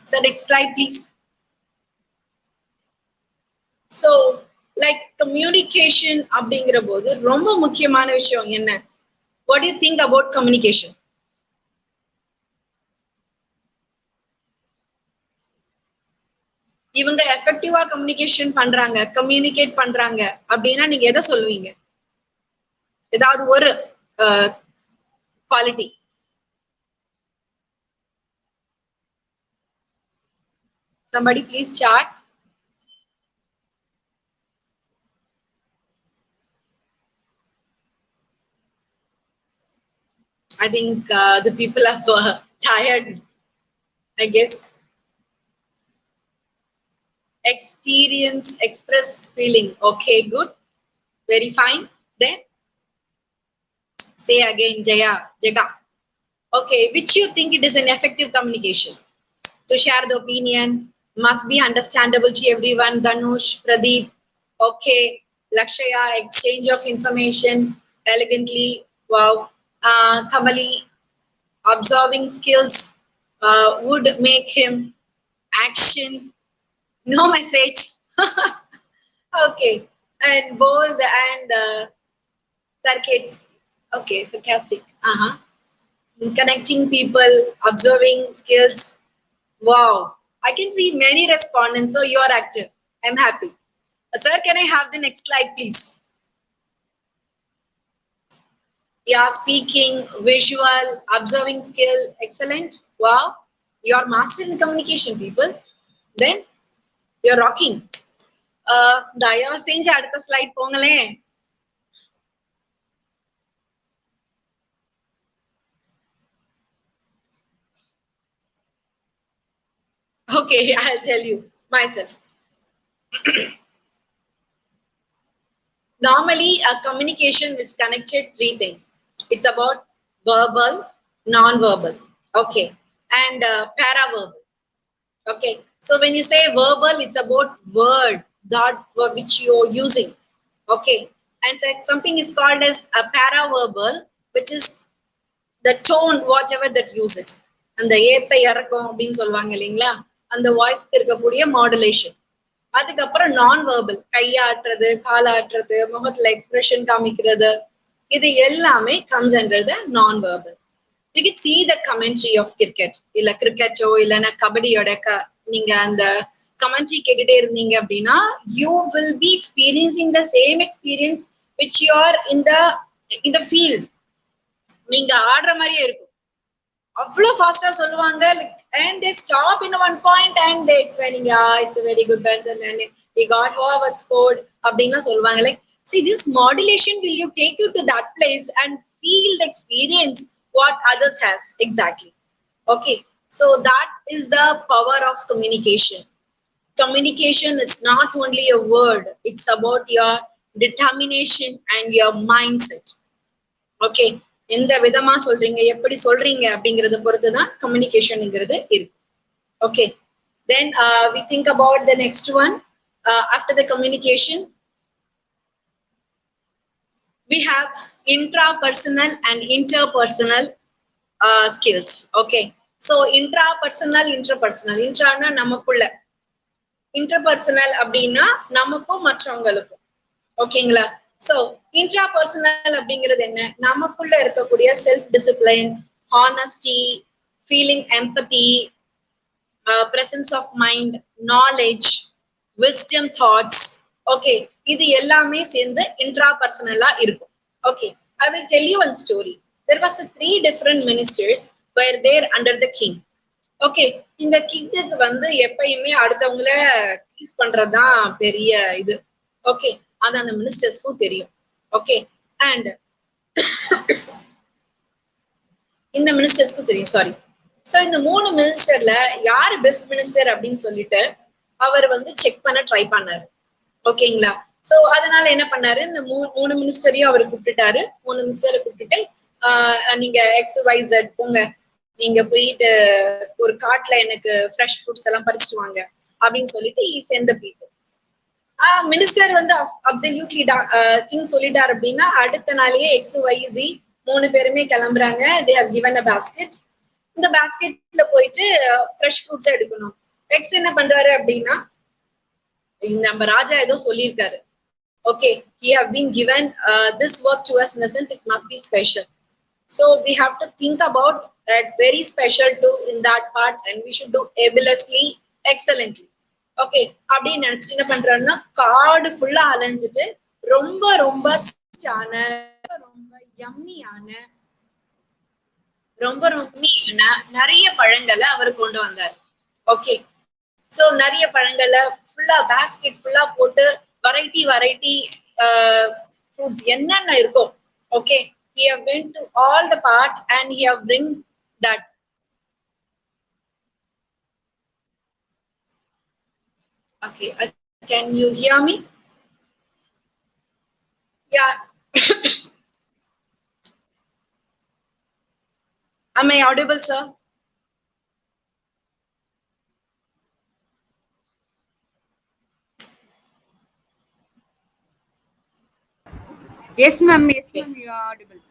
So next slide please. So like communication அப்படிங்கிற போது ரொம்ப முக்கியமான விஷயம் என்ன? What do you think about communication? இவங்க எஃபெக்டிவா communication பண்றாங்க, communicate பண்றாங்க அப்படின்னா நீங்க எதை சொல்லுவீங்க? ஏதாவது ஒரு quality. Somebody please chat. I think the people are tired, I guess. Experience, express feeling. Okay, good. Very fine. Then say again, Jaya, Jaga. Okay, which you think it is an effective communication? To share the opinion, must be understandable to everyone. Dhanush, Pradeep. Okay, Lakshaya, exchange of information elegantly. Wow. Kamali, observing skills would make him action. No message. Okay, and bold and sarcastic. Okay, sarcastic. Connecting people, observing skills. Wow, I can see many respondents. So you're active. I'm happy. Sir, can I have the next slide, please? Yeah, speaking, visual, observing skill, excellent. Wow, you're master in communication, people. Then you're rocking. தயவு செஞ்சு அடுத்த slide போங்களேன். Okay, I'll tell you myself. Normally, a communication is connected 3 things. It's about verbal, non-verbal, okay, and paraverbal. Okay, so when you say verbal, it's about word that which you're using. Okay, and so something is called as a paraverbal, which is the tone, whatever that use it. அந்த ஏத்த இறக்கம் அப்படின்னு சொல்லுவாங்க இல்லைங்களா, அந்த வாய்ஸ்க்கு இருக்கக்கூடிய modulation. அதுக்கப்புறம் நான் வெர்பல், கையாட்டுறது, காலாட்டுறது, முகத்துல எக்ஸ்பிரஷன் காமிக்கிறது, இது எல்லாமே comes under the non-verbal. You can see the commentary of cricket. இல்ல கிரிக்கெட்டோ இல்லைன்னா கபடியோட நீங்க அந்த commentary கேட்டுட்டே இருந்தீங்க அப்படின்னா you will be experiencing the same experience which you are in the field. நீங்க ஆடுற மாதிரியே இருக்கும். அவ்வளவு ஃபாஸ்டா சொல்லுவாங்க, and they stop in one point and they explaining, yeah, it's a very good bench and he got forward scored அப்படின்னா சொல்லுவாங்க. Like, see, this modulation will you take you to that place and feel the experience what others has exactly. Okay, so that is the power of communication. communication is not only a word, it's about your determination and your mindset. Okay, எந்த விதமா சொல்றீங்க, எப்படி சொல்றீங்க அப்படிங்கறத பொறுத்துதான் கம்யூனிகேஷன்ங்கிறது இருக்கு. Okay, then we think about the next one. After the communication, we have intrapersonal and interpersonal skills. Okay, so intrapersonal, interpersonal. Intrana நமக்குள்ள, interpersonal அப்படின்னா நமக்கும் மற்றவங்களுக்கும். ஓகேங்களா? So intrapersonal அப்படிங்கிறது என்ன? நமக்குள்ள இருக்கக்கூடிய self discipline, honesty, feeling empathy, presence of mind, knowledge, wisdom thoughts. Okay, இது எல்லாமே சேர்ந்து intrapersonal இருக்கும். Okay, I will tell you one story. There was 3 different ministers were there under the king. Okay, இந்த கிங்குக்கு வந்து எப்பயுமே அடுத்தவங்கள டீஸ் பண்றதுதான் பெரிய இது. ஓகே, அது அந்த மினிஸ்டர்ஸ்க்கும் தெரியும். ஓகே, அண்ட் இந்த மினிஸ்டர்ஸ்க்கும் தெரியும். சாரி. சோ இந்த 3 மினிஸ்டர்ல யாரு பெஸ்ட் மினிஸ்டர் அப்படின்னு சொல்லிட்டு அவர் வந்து செக் பண்ண ட்ரை பண்ணாரு. ஓகேங்களா? சோ அதனால என்ன பண்ணாரு, இந்த 3 மினிஸ்டரையும் அவர் கூப்பிட்டுட்டாரு. 3 மினிஸ்டரை கூப்பிட்டுட்டு நீங்க XYZ போங்க, நீங்க போயிட்டு ஒரு காட்டுல எனக்கு ஃப்ரெஷ் ஃப்ரூட்ஸ் எல்லாம் பறிச்சுட்டு வாங்க அப்படின்னு சொல்லிட்டு he sent the people. Minister வந்து அப்சல்யூட்லி கிங் சொல்லிட்டாரு அப்படின்னா அடுத்த நாளையே XYZ 3 பேருமே கிளம்புறாங்க. they have given a basket. இந்த பாஸ்கெட்ல போயிட்டு ஃப்ரெஷ் ஃப்ரூட்ஸ் எடுக்கணும். எக்ஸ் என்ன பண்றாரு அப்படின்னா, நம்ம ராஜா ஏதோ சொல்லியிருக்காரு. Okay, he have been given this work to us, in the sense it must be special, so we have to think about that very special too in that part, and we should do ablessly, excellently. Okay, அப்படின்னு நினைச்சிட்டு என்ன பண்றாருன்னா காடு ஃபுல்லா அலைஞ்சிட்டு ரொம்ப ரொம்ப ரொம்ப யம்மியான ரொம்ப ரொம்ப நிறைய பழங்களை அவர் கொண்டு வந்தார். ஓகே, சோ நிறைய பழங்களை ஃபுல்லா பாஸ்கெட் ஃபுல்லா போட்டு வெரைட்டி ஃப்ரூட்ஸ் என்னென்ன இருக்கோ. Okay, he have went to all the part and he have bring that. Okay, can you hear me? Yeah. Am I audible, sir? Yes, ma'am. Yes, ma'am. You are audible.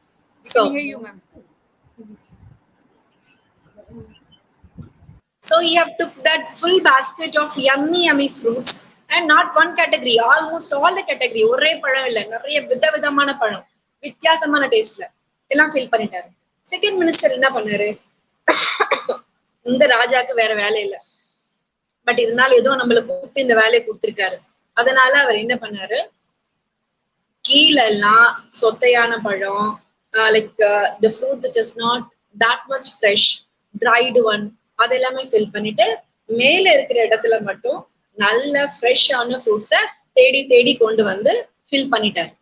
So, Can hear you, ma'am. So he have took that full basket of yummy fruits, and not one category, almost all the category. ஒரே பழம் இல்ல, நிறைய விதவிதமான பழம், வித்தியாசமான டேஸ்ட்ல எல்லாம் fill பண்ணிட்டாரு. செகண்ட் மினிஸ்டர் என்ன பண்ணாரு, இந்த ராஜாக்கு வேற வேலை இல்ல, பட் இருந்தாலும் ஏதோ நம்மளுக்கு கூப்பிட்டு இந்த வேலையை கொடுத்திருக்காரு. அதனால அவர் என்ன பண்ணாரு, கீழெல்லாம் சொத்தையான பழம், like the fruit which is not that much fresh, dried one, அதெல்லாமே ஃபில் பண்ணிட்டு மேல இருக்கிற இடத்துல மட்டும் நல்ல ஃப்ரெஷ்ஷான ஃப்ரூட்ஸை தேடி தேடி கொண்டு வந்து ஃபில் பண்ணிட்டாரு.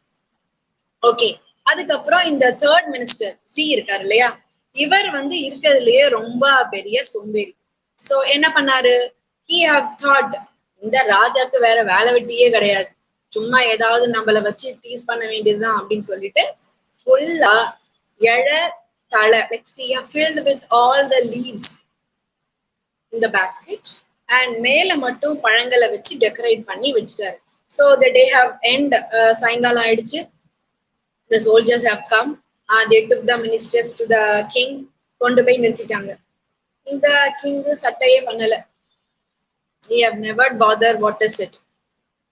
ஓகே, அதுக்கப்புறம் இந்த தேர்ட் மினிஸ்டர் சி இருக்காரு இல்லையா, இவர் வந்து இருக்கிறதுலயே ரொம்ப பெரிய சோம்பேறி. சோ என்ன பண்ணாரு, he have thought இந்த ராஜாக்கு வேற வேலை வெட்டியே கிடையாது, சும்மா ஏதாவது நம்மள வச்சு டீஸ் பண்ண வேண்டியதுதான் அப்படின்னு சொல்லிட்டு ஃபுல்லா இழை தழை, like see filled with all the leaves in the basket, and மேல மட்டும் பழங்களை வச்சு டெக்கரேட் பண்ணி வச்சுட்டாரு. So the day have end, சாயங்காலம் ஆயிடுச்சு. The soldiers have come, they took the ministers to the king, கொண்டு போய் நிறுத்திட்டாங்க. இந்த கிங் சட்டையே பண்ணல, he have never bothered what is it.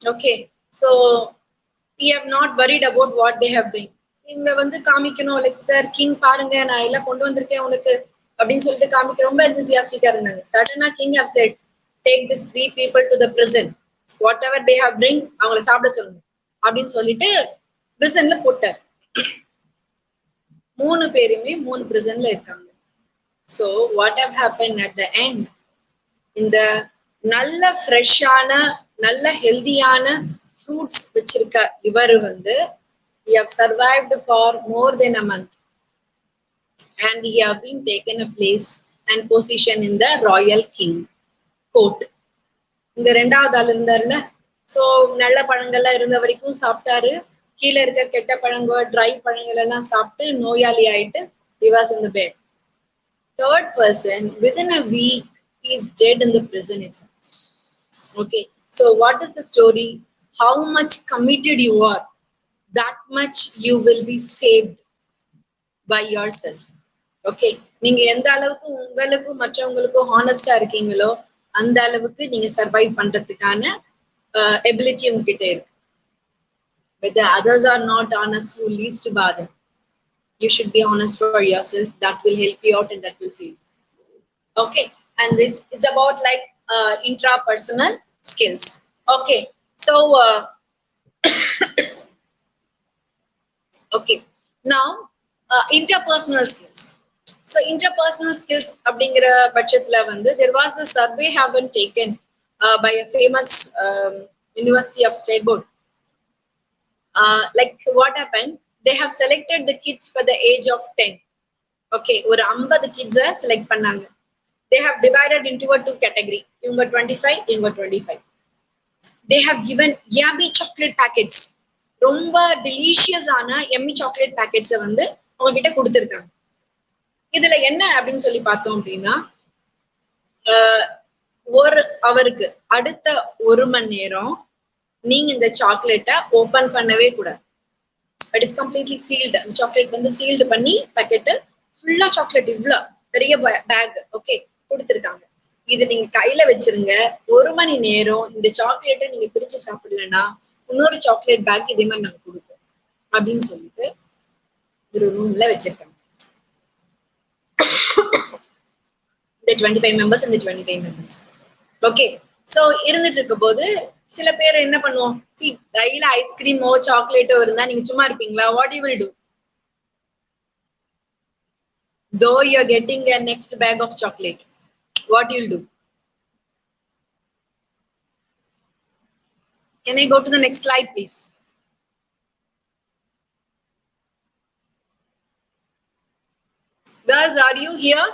Okay, so he have not worried about what they have bring. இங்க வந்து காமிக்கணும், லைக் சார் கிங் பாருங்க நான் எல்லாம் கொண்டு வந்திருக்கேன் உனக்கு அப்படின்னு சொல்லிட்டு காமிக்க ரொம்ப எந்தூசியாஸ்டிக்கா இருந்தாங்க. சடனா king have said, take these 3 people to the prison, whatever they have bring அவங்கள சாப்பிட சொல்லுங்க அப்படின்னு சொல்லிட்டு பிரிசன்ல போட்டார். 3 பேருமே 3 பிரிசன்ல இருக்காங்க. So what have happened at the end, இந்த நல்ல ஃப்ரெஷ்ஷான நல்ல ஹெல்தியான ஃப்ரூட்ஸ் வச்சிருக்க இவர் வந்து he have survived for more than a month, and he have been taken a place and position in the royal king court. இந்த ரெண்டாவது ஆள் இருந்தாருல்ல, சோ நல்ல பழங்கள்லாம் இருந்த வரைக்கும் சாப்பிட்டாரு. கீழே இருக்க கெட்ட பழங்கள், ட்ரை பழங்கள் எல்லாம் சாப்பிட்டு நோயாளி ஆயிட்டு he was in the bed. Third person, within a week, he is dead in the prison itself. Okay, so what is the story? How much committed you are, that much you will be saved by yourself. Okay, நீங்க எந்த அளவுக்கு உங்களுக்கும் மற்றவங்களுக்கும் ஹானஸ்டா இருக்கீங்களோ அந்த அளவுக்கு நீங்க survive பண்றதுக்கான எபிலிட்டி உங்ககிட்ட இருக்கு. Whether others are not honest, you least bother. You should be honest for yourself. That will help you out and that will save you. Okay, and it's about like intrapersonal skills. Okay, so okay, now interpersonal skills. So interpersonal skills அப்படிங்கிற பட்சத்துல வந்து there was a survey have been taken by a famous University of State Board. Like what happened, they have selected the kids for the age of 10. Okay, ஒரு 50 kids select பண்ணாங்க. They have divided into a two category. இவங்க 25, இவங்க 25. They have given yummy chocolate packets. ரொம்ப delicious ஆன yummy chocolate packets வந்து அவங்க கிட்ட கொடுத்திருக்காங்க. இதுல என்ன அப்படின்னு சொல்லி பார்த்தோம் அப்படின்னா, ஒரு அவருக்கு அடுத்த 1 மணி நேரம் நீங்க இந்த சாக்லேட்டை ஓபன் பண்ணவே கூடாது. It is completely sealed. அந்த சாக்லேட் வந்து சீல்டு பண்ணி பாக்கெட்டு ஃபுல்லா சாக்லேட் இவ்வளோ பெரிய பேக் ஓகே கொடுத்துருக்காங்க. இது நீங்க கையில வச்சிருங்க. 1 மணி நேரம் இந்த சாக்லேட்டை நீங்க பிரிச்சு சாப்பிடலன்னா இன்னொரு சாக்லேட் பேக் இதே மாதிரி நாங்க கொடுப்போம் அப்படின்னு சொல்லிட்டு ஒரு ரூம்ல வச்சிருக்காங்க. இந்த 25 members இந்த 25 members. ஓகே, சோ இருந்துட்டு இருக்க போது சில பேர் என்ன பண்ணுவோம், கையில ஐஸ்கிரீமோ சாக்லேட்டோ இருந்தா நீங்க சும்மா இருப்பீங்களா? What you will do? Though you're getting a next bag of chocolate, what you'll do? Can I go to the next slide, please? Girls, are you here?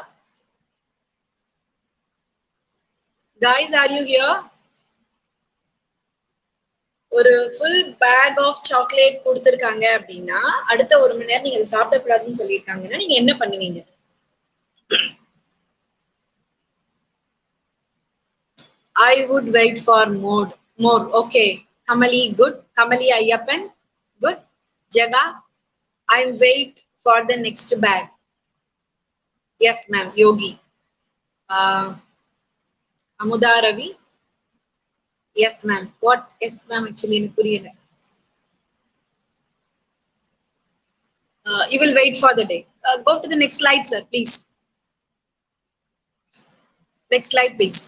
Guys, are you here? ஒரு full back of chocolate கொடுத்துருக்காங்க அப்படின்னா அடுத்த 1 மணி நேரம் நீங்க அதை சாப்பிடக்கூடாதுன்னு சொல்லியிருக்காங்கன்னா நீங்க என்ன பண்ணுவீங்க? I would wait for more. Okay, Kamali, good. Kamali Ayyappan, good. Jaga, I'm wait for the next bag. Yes, ma'am. Yogi. Amuda Ravi. Yes, ma'am. What? Yes, ma'am. Actually, in Korean. You will wait for the day. Go to the next slide, sir, please. Next slide, please.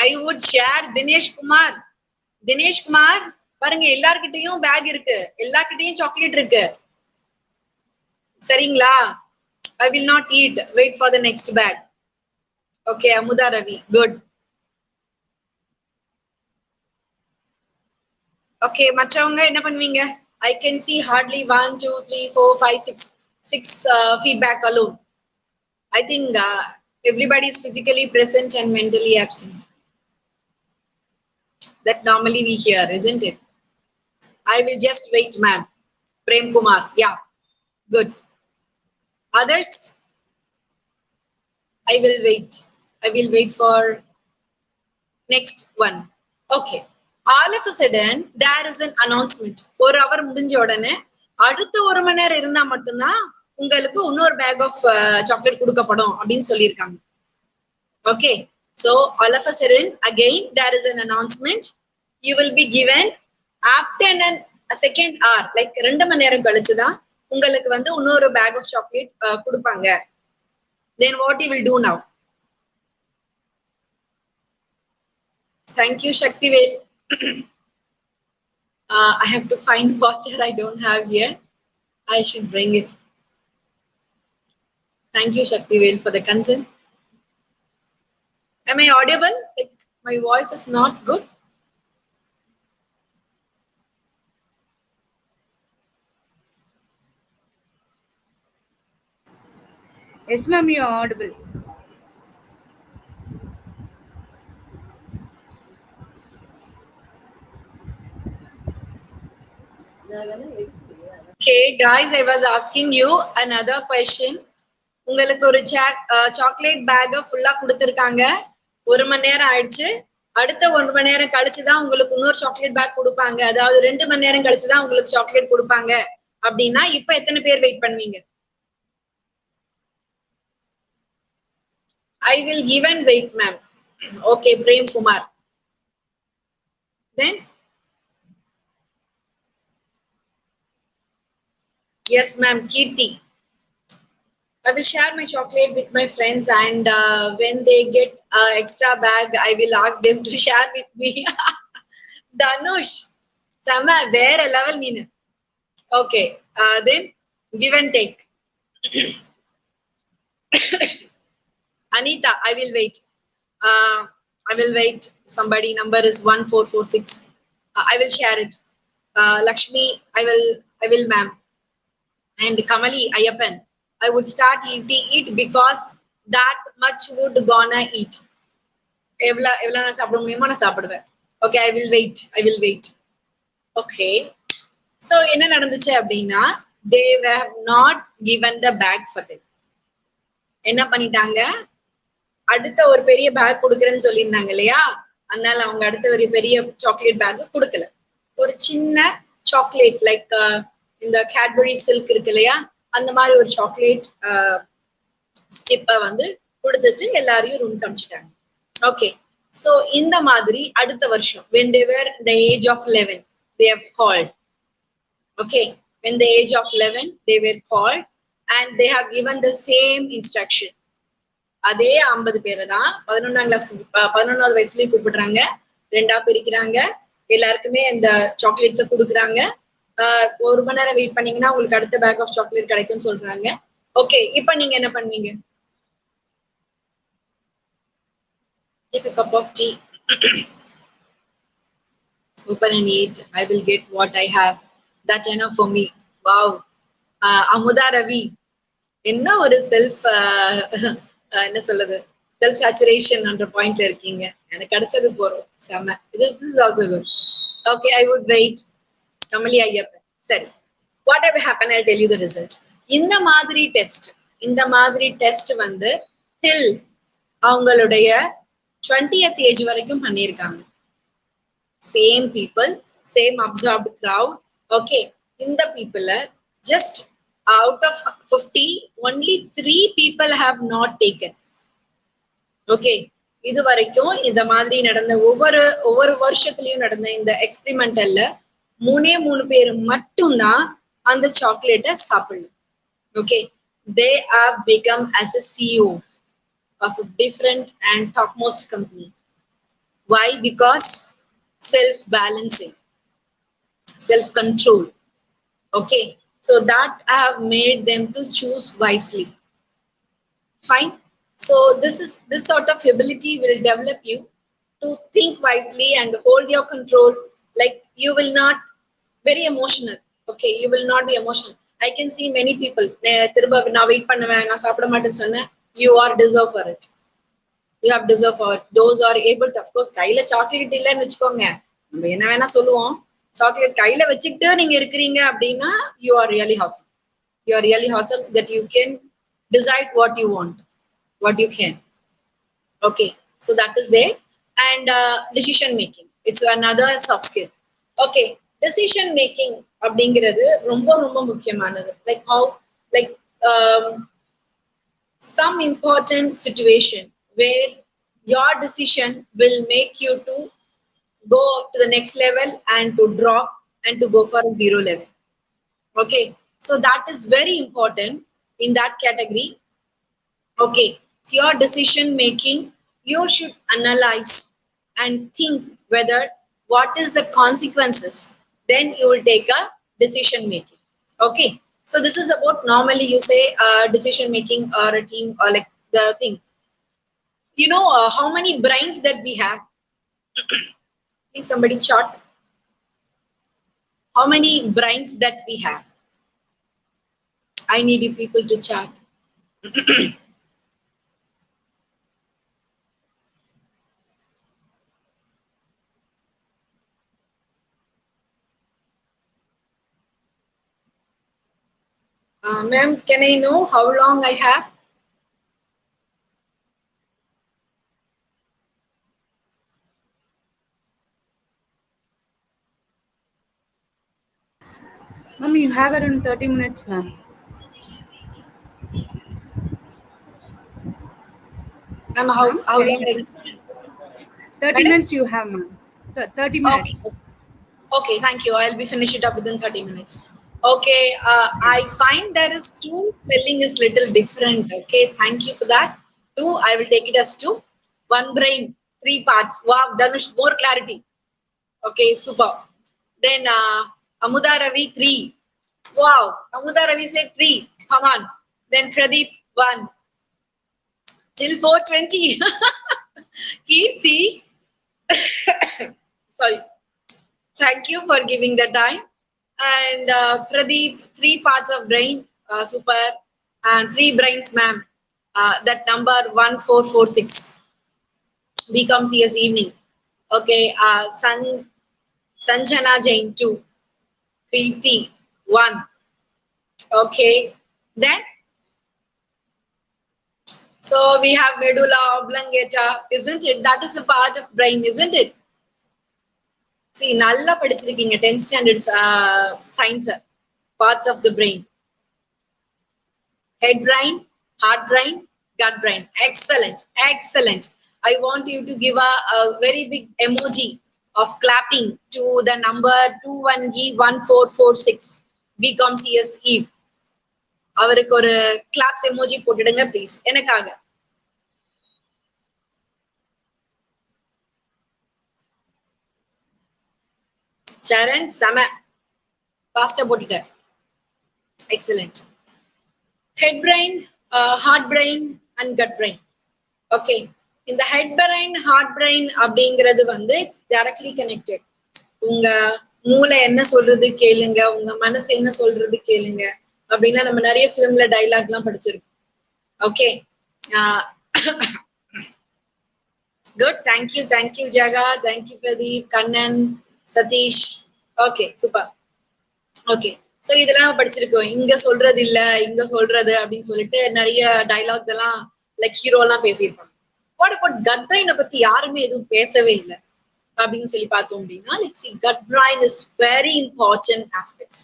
I would share Dinesh Kumar. Dinesh Kumar, பாருங்க எல்லார்கிட்டயும் back இருக்கு, எல்லார்கிட்டயும் chocolate இருக்கு. சரிங்களா? I will not eat. Wait for the next bag. Okay, Amuda Ravi. Good. Okay, மற்றவங்க என்ன பண்ணுவீங்க? I can see hardly 1, 2, 3, 4, 5, 6 feedback alone. I think everybody is physically present and mentally absent. That normally we hear, isn't it? I will just wait, ma'am. Prem Kumar. Yeah, good. Others? I will wait. I will wait for next one. Okay. All of a sudden, there is an announcement. 1 hour முடிஞ்ச உடனே அடுத்த 1 மணி நேரம் இருந்தா மட்டும்தான் உங்களுக்கு இன்னொரு back of chocolate கொடுக்கப்படும் அப்படின்னு சொல்லியிருக்காங்க. Okay. So all of a sudden, again, there is an announcement. You will be given after a second hour, like 2 மணி நேரம் கழிச்சுதான் உங்களுக்கு வந்து இன்னொரு பேக் ஆஃப் சாக்லேட் கொடுப்பாங்க. Then what you will do now? Thank you, Shaktivel. I have to find water I don't have here. I should bring it. Thank you, Shaktivel, for the concern. Am I audible? Like my voice is not good. Yes, ma'am, you are audible. Okay, guys, I was asking you another question. உங்களுக்கு ஒரு chocolate back ஃபுல்லா கொடுத்துருக்காங்க. 1 மணி நேரம் ஆயிடுச்சு. அடுத்த 1 மணி நேரம் கழிச்சுதான் உங்களுக்கு இன்னொரு சாக்லேட் பேக் கொடுப்பாங்க. அதாவது 2 மணி நேரம் கழிச்சுதான் உங்களுக்கு சாக்லேட் கொடுப்பாங்க அப்படின்னா இப்ப எத்தனை பேர் வெயிட் பண்ணுவீங்க? I will give and wait, ma'am. Okay, Prem Kumar. Then yes, ma'am, Kirti. I will share my chocolate with my friends, and when they get extra bag, I will ask them to share with me. Danush, Sama, where level Nina? Okay, then give and take. Anita, I will wait. I will wait. Somebody number is 1446. I will share it. Lakshmi, I will, ma'am. And Kamali Ayappan, I would start eating it because that much would gonna eat. எவ்வளவு நான் சாப்பிட முடியுமோ நான் சாப்பிடுவேன். Okay, I will wait. I will wait. Okay. So என்ன நடந்துச்சு அப்படின்னா they were not given the bag for them. என்ன பண்ணிட்டாங்க? அடுத்த ஒரு பெரிய பேக் கொடுக்குறேன்னு சொல்லியிருந்தாங்க இல்லையா? அதனால அவங்க அடுத்த ஒரு பெரிய சாக்லேட் பேக் கொடுக்கல. ஒரு சின்ன சாக்லேட் லைக் இந்த கேட்பரி சில்க் இருக்கு இல்லையா? அந்த மாதிரி ஒரு சாக்லேட் ஸ்டிப்பை வந்து கொடுத்துட்டு எல்லாரையும் ரூம் காமிச்சிட்டாங்க. ஓகே, ஸோ இந்த மாதிரி அடுத்த வருஷம் when they were in the age of 11 they have called. Okay, when the age of 11 they were called and they have given the same instruction. அதே 50 பேரை தான் 11வது வயசுலயும் கூப்பிடுறாங்க, 2ஆ பிரிக்கிறாங்க, எல்லாருக்குமே இந்த சாக்லேட்ஸை கொடுக்குறாங்க. 1 மணி நேரம் வெயிட் பண்ணீங்கன்னா உங்களுக்கு அடுத்த பேக் ஆஃப் சாக்லேட் கிடைக்கும்னு சொல்றாங்க. ஓகே, இப்போ நீங்க என்ன பண்ணுவீங்க? Take a cup of tea. Open and eat. I will get what I have. That's enough for me. Wow. Amuda Ravi. என்ன ஒரு செல்ஃப் என்ன சொல்லுது, செல்ஃப் சேச்சுரேஷன் என்ற பாயிண்ட்ல இருக்கீங்க. எனக்கு கிடைச்சது போறோம், செம. This is also good. Okay, I would wait. Kamali Ayyappan. சரி, whatever happen, I'll tell you the result. இந்த மாதிரி டெஸ்ட் வந்து till அவங்களுடைய 20th ஏஜ் வரைக்கும் பண்ணியிருக்காங்க. Same people, same observed crowd. Okay, இந்த பீப்புள just out of 50 only 3 people have not taken. Okay, இது வரைக்கும் இந்த மாதிரி நடந்த ஒவ்வொரு வருஷத்துலயும் நடந்த இந்த எக்ஸ்பெரிமெண்டல்ல 3 பேர் மட்டும்தான் அந்த சாக்லேட்டை சாப்பிடல. Okay, they have become as a CEO of a different and topmost company. Why? Because self-balancing, self-control. Okay, so that have made them to choose wisely. Fine. So this sort of ability will develop you to think wisely and hold your control. Like you will not very emotional. Okay, you will not be emotional. I can see many people திரும்ப நான் wait பண்ணுவேன், நான் சாப்பிட மாட்டேன்னு சொன்னேன். You are deserve for it. You have deserve for it. Those are able to, of course, கையில chocolate இல்லைன்னு வச்சுக்கோங்க, நம்ம என்ன வேணா சொல்லுவோம். சாக்லேட் கையில வச்சுக்கிட்டு நீங்க இருக்கிறீங்க அப்படின்னா you are really awesome. You are really awesome that you can decide what you want, what you can. Okay, so that is there. And decision making, it's another soft skill. Okay, decision making அப்படிங்கிறது ரொம்ப ரொம்ப முக்கியமானது. Like how, like some important situation where your decision will make you to go to the next level and to drop and to go for a 0 level. Okay, so that is very important in that category. Okay, so your decision making, you should analyze and think whether what is the consequences, then you will take a decision making. Okay, so this is about, normally you say decision making or a team or like the thing. You know how many brains that we have? Please somebody chart how many brains that we have. I need you people to chart. Ma'am, can I know how long I have? Ma'am, you have around 30 minutes, ma'am. Ma'am, Ma'am, how can long? you? 30 Madam? minutes you have, ma'am. 30 Okay. minutes. Okay, thank you. I'll be finish it up within 30 minutes. Okay, I find there is two spelling is little different. Okay, thank you for that. Two, I will take it as two. One brain, three parts. Wow, Dhanush, more clarity. Okay, super. Then Amuda Ravi, three. Wow, Amuda Ravi said three. Come on. Then Pradeep, one. Till 4:20. Kirti, sorry. Thank you for giving the time. And Pradeep, three parts of brain, super, and three brains, ma'am. That number 1446 becomes yes evening. Okay, Sanjana Jain, two, Kriti, one. Okay, then so we have medulla oblongata, isn't it? That is a part of brain, isn't it? See, நல்லா படிச்சிருக்கீங்க 10th standard science parts of the brain. Head brain, heart brain, gut brain. Excellent, excellent. I want you to give a very big emoji of clapping to the number 21E1446 BCom CS Eve. அவருக்கு ஒரு claps emoji போட்டுடுங்க please எனக்காக. சரண் செம ஃபாஸ்டா போட்டுட்டேன். Excellent. Head brain, heart brain and gut brain. Okay, இந்த head brain, heart brain அப்படிங்கிறது வந்து it's directly connected. உங்க மூளை என்ன சொல்றது கேளுங்க, உங்க மனசு என்ன சொல்றது கேளுங்க அப்படின்னா நம்ம நிறைய ஃபிலிம்ல டைலாக் எல்லாம் படிச்சிருக்கோம். Okay, good. Thank you Jaga, thank you Pradeep, Kannan, Sathish. Okay, super. Okay, so இதெல்லாம் நம்ம படிச்சிருக்கோம். இங்க சொல்றது இல்ல, இங்க சொல்றது அப்படின்னு சொல்லிட்டு நிறைய டைலாக்ஸ் எல்லாம் லைக் ஹீரோ எல்லாம் பேசியிருப்பாங்க. வாட் அபவுட் கட் பிரைனை பத்தி யாருமே எதுவும் பேசவே இல்லை அப்படின்னு சொல்லி பார்த்தோம் அப்படின்னா, like see cut brain is very important aspects.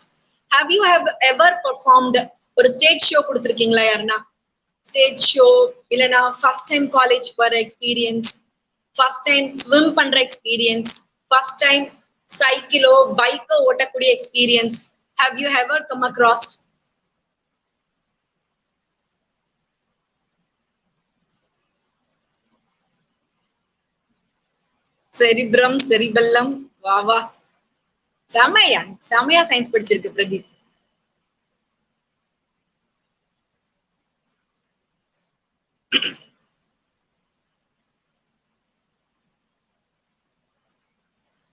Have you ever performed ஒரு ஸ்டேஜ் ஷோ கொடுத்துருக்கீங்களா யாருன்னா? ஸ்டேஜ் ஷோ இல்லைன்னா ஃபர்ஸ்ட் டைம் காலேஜ் போற எக்ஸ்பீரியன்ஸ், ஃபர்ஸ்ட் டைம் ஸ்விம் பண்ற எக்ஸ்பீரியன்ஸ், ஃபர்ஸ்ட் டைம் சைக்கிளோ பைக்கோ ஓட்டக்கூடிய experience. Have you ever come across? Cerebrum, cerebellum, வாவா செமையா செமையா சயின்ஸ் படிச்சிருக்கு Pradeep.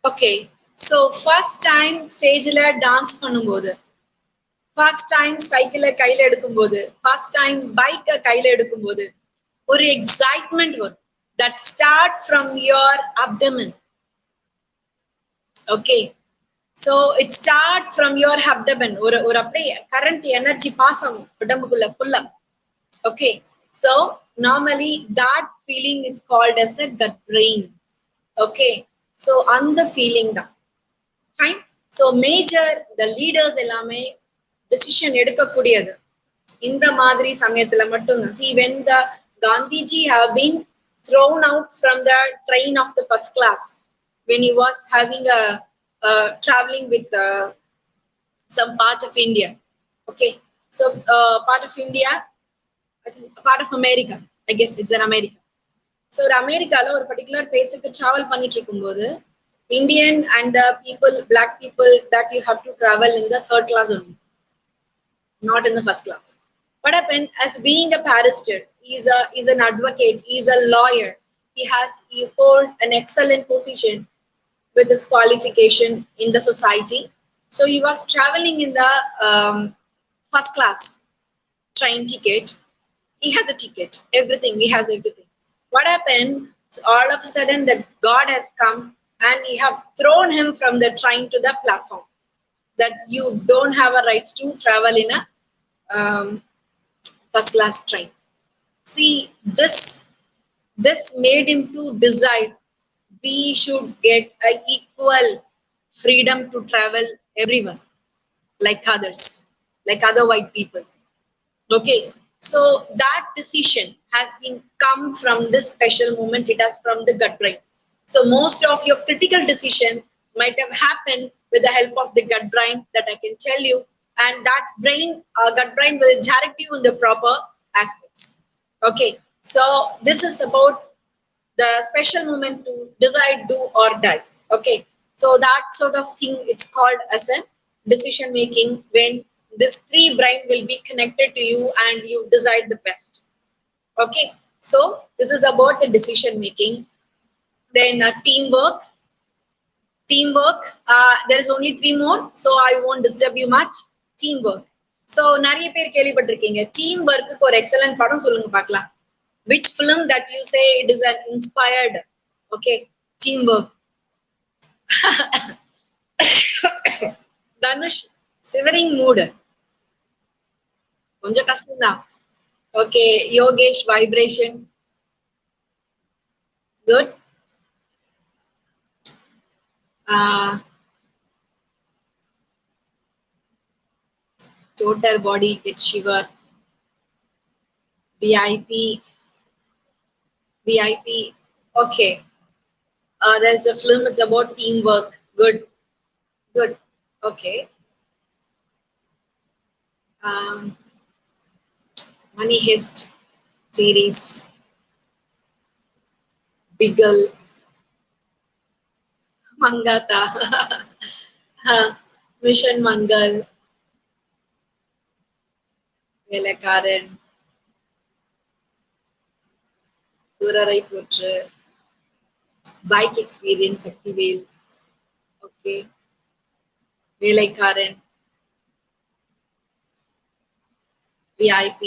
Okay, so first time ஸ்டேஜ்ல டான்ஸ் பண்ணும்போது, ஃபர்ஸ்ட் டைம் சைக்கிளை கையில எடுக்கும்போது, ஃபர்ஸ்ட் டைம் பைக்கை கையில எடுக்கும்போது ஒரு எக்ஸைட்மெண்ட் வரும். That start from your abdomen. Okay, so it start from your abdomen. ஒரு அப்படியே கரண்ட் எனர்ஜி பாஸ் ஆகும் உடம்புக்குள்ள ஃபுல்லா. Okay, so normally that feeling is called as a gut brain. Okay, so அந்த ஃபீலிங் தான் fine. So major the leaders எல்லாமே decision எடுக்கக்கூடியது இந்த மாதிரி சமயத்துல மட்டும்தான். See, when the Gandhiji have been thrown out from the train of the first class, when he was having a traveling with some part of India. Okay, so part of India, I think part of America, I guess it's in America. So அமெரிக்கால ஒரு particular பிளேஸுக்கு travel பண்ணிட்டு இருக்கும்போது Indian and the people, black people, that you have to travel in the third class only, not in the first class. What happened? As being a barrister, he's an advocate, he's a lawyer. He hold an excellent position with his qualification in the society. So he was traveling in the first class train ticket. He has a ticket, everything. He has everything. What happened? So all of a sudden, that God has come and he have thrown him from the train to the platform. That you don't have a right to travel in a first class train. See, this made him to decide we should get a equal freedom to travel everyone like others, like other white people. Okay, so that decision has been come from this special moment. It has from the gut brain. So most of your critical decision might have happened with the help of the gut brain that I can tell you, and that brain, gut brain will direct you in the proper aspects. Okay, so this is about the special moment to decide, do or die. Okay, so that sort of thing it's called as a decision making when this three brain will be connected to you and you decide the best. Okay, so this is about the decision making. Then teamwork. There is only three more, so I won't disturb you much. Teamwork. So நிறைய பேர் கேள்விப்பட்டிருக்கீங்க team ஒர்க்குக்கு ஒரு excellent படம் சொல்லுங்க பார்க்கலாம். Which film that you say it is an inspired, okay, teamwork? Dhanush, shivering mood. கொஞ்சம் கஷ்டம் தான். Okay, Yogesh, vibration. Good. Total body get shiver. VIP. Okay. There's a film. It's about teamwork. Good. Okay. Money Heist series. Biggle. Mangata. Mission Mangal. Velakaran. Surarai Putru. Bike experience Saktivel. Okay. Velakaran. VIP.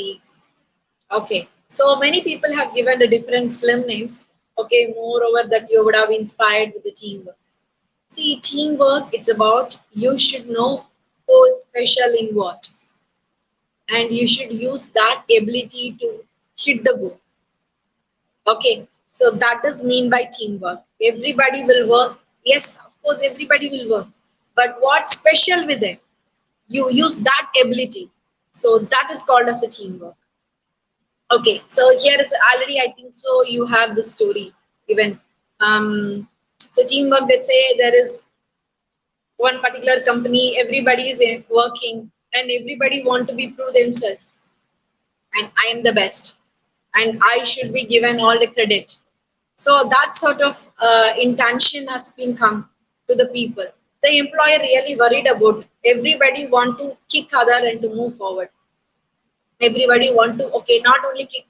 Okay. So many people have given the different film names. Okay. Moreover, that you would have inspired with the teamwork. See, teamwork, it's about you should know who is special in what. And you should use that ability to hit the goal. Okay. So that is mean by teamwork. Everybody will work. Yes, of course, everybody will work. But what's special with them? You use that ability. So that is called as a teamwork. Okay, so here is already, I think so you have the story even. So teamwork, let's say there is one particular company, everybody is working and everybody want to be prove themselves. And I am the best and I should be given all the credit. So that sort of intention has been come to the people. The employer really worried about everybody want to kick other and to move forward. Everybody want to, okay, not only kick,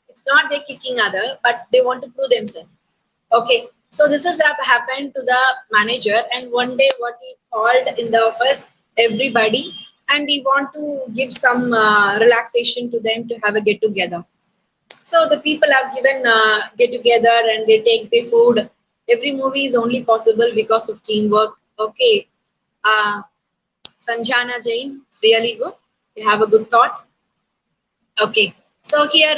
it's not they kicking other, but they want to prove themselves. Okay, so this has happened to the manager, and one day what he called in the office everybody, and he want to give some relaxation to them to have a get together. So the people have given get together and they take their food. Every movie is only possible because of teamwork. Okay, Sanjana Jain, it's really good. You have a good thought. Okay, so here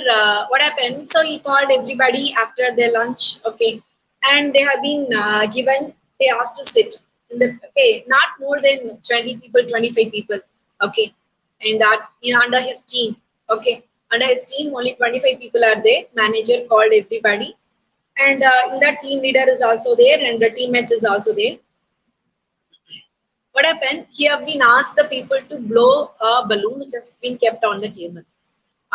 what happened? So he called everybody after their lunch. Okay, and they have been given. They asked to sit in the, okay, not more than 20 people, 25 people. Okay, and that, you know, under his team. Okay, under his team only 25 people are there. Manager called everybody, and in that team leader is also there, and the teammates is also there. What happened? He have been asked the people to blow a balloon which has been kept on the table.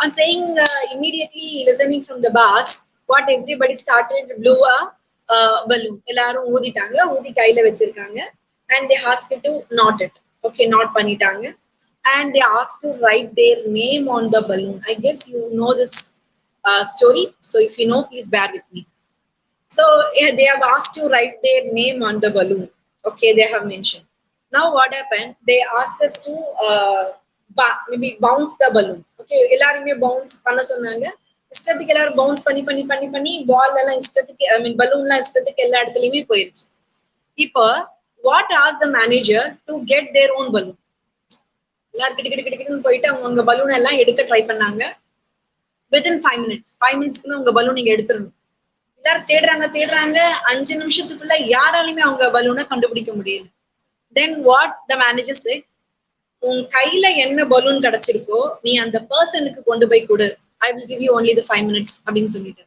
On saying immediately listening from the bass, what everybody started to blow a balloon. எல்லாரும் ஊதிட்டாங்க, ஊதி கையில வச்சிருக்காங்க, and they asked to knot it. Okay, knot பண்ணிட்டாங்க, and they asked to write their name on the balloon. I guess you know this story, so if you know, please bear with me. So they have asked to write their name on the balloon. Okay, they have mentioned. Now what happened? They asked us to maybe bounce the balloon. Okay, எல்லாருமே bounce பண்ண சொன்னாங்க. இஷ்டத்துக்கு எல்லாரும் bounce பண்ணி பால் எல்லாம் இஷ்டத்துக்கு, I mean balloonலாம் இஷ்டத்துக்கு எல்லா இடத்துலயுமே போயிருச்சு. இப்போ what asked the manager to get their own balloon? எல்லாரும் கிட்ட கிட்ட கிட்ட கிட்டன்னு போயிட்டு அவங்க பலூன் எல்லாம் எடுக்க ட்ரை பண்ணாங்க. வித்தின் 5 minutes 5 minutesக்குள்ள உங்க பலூன் நீங்க எடுத்துடணும். எல்லாரும் தேடுறாங்க 5 நிமிஷத்துக்குள்ள யாராலையுமே அவங்க பலூனை கண்டுபிடிக்க முடியல. Then what the manager set, உன் கையில என்ன பலூன் கிடைச்சிருக்கோ நீ அந்த பர்சனுக்கு கொண்டு போய் கொடு, I will give you only the 5 minutes அப்படின்னு சொல்லிட்டு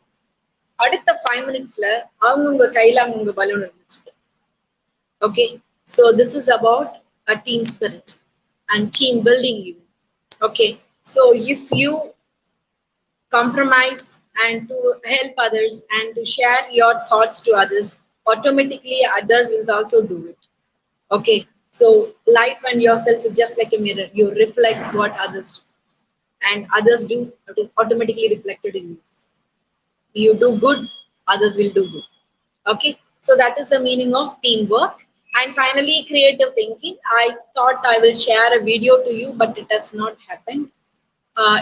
அடுத்த 5 minutesல அவங்கவுங்க கையில அவங்கவுங்க பலூன் இருந்துச்சு. Okay, so this is about a team spirit and team building even. Okay, so if you compromise and to help others and to share your thoughts to others, automatically others will also do it. Okay, so life and yourself is just like a mirror. You reflect what others do, and others do, it is automatically reflected in you. You do good, others will do good. Okay, so that is the meaning of teamwork. And finally, creative thinking. I thought I will share a video to you, but it has not happened.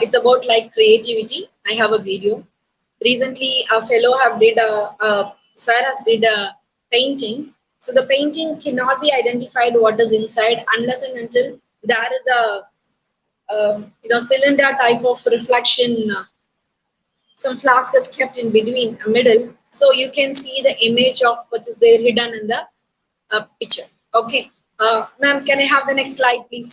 It's about like creativity. I have a video. Recently a fellow have did a sir has did a painting. So the painting cannot be identified what is inside unless and until there is a cylinder type of reflection. Some flask is kept in between a middle, so you can see the image of what is there hidden in the picture. Okay, ma'am, can I have the next slide please?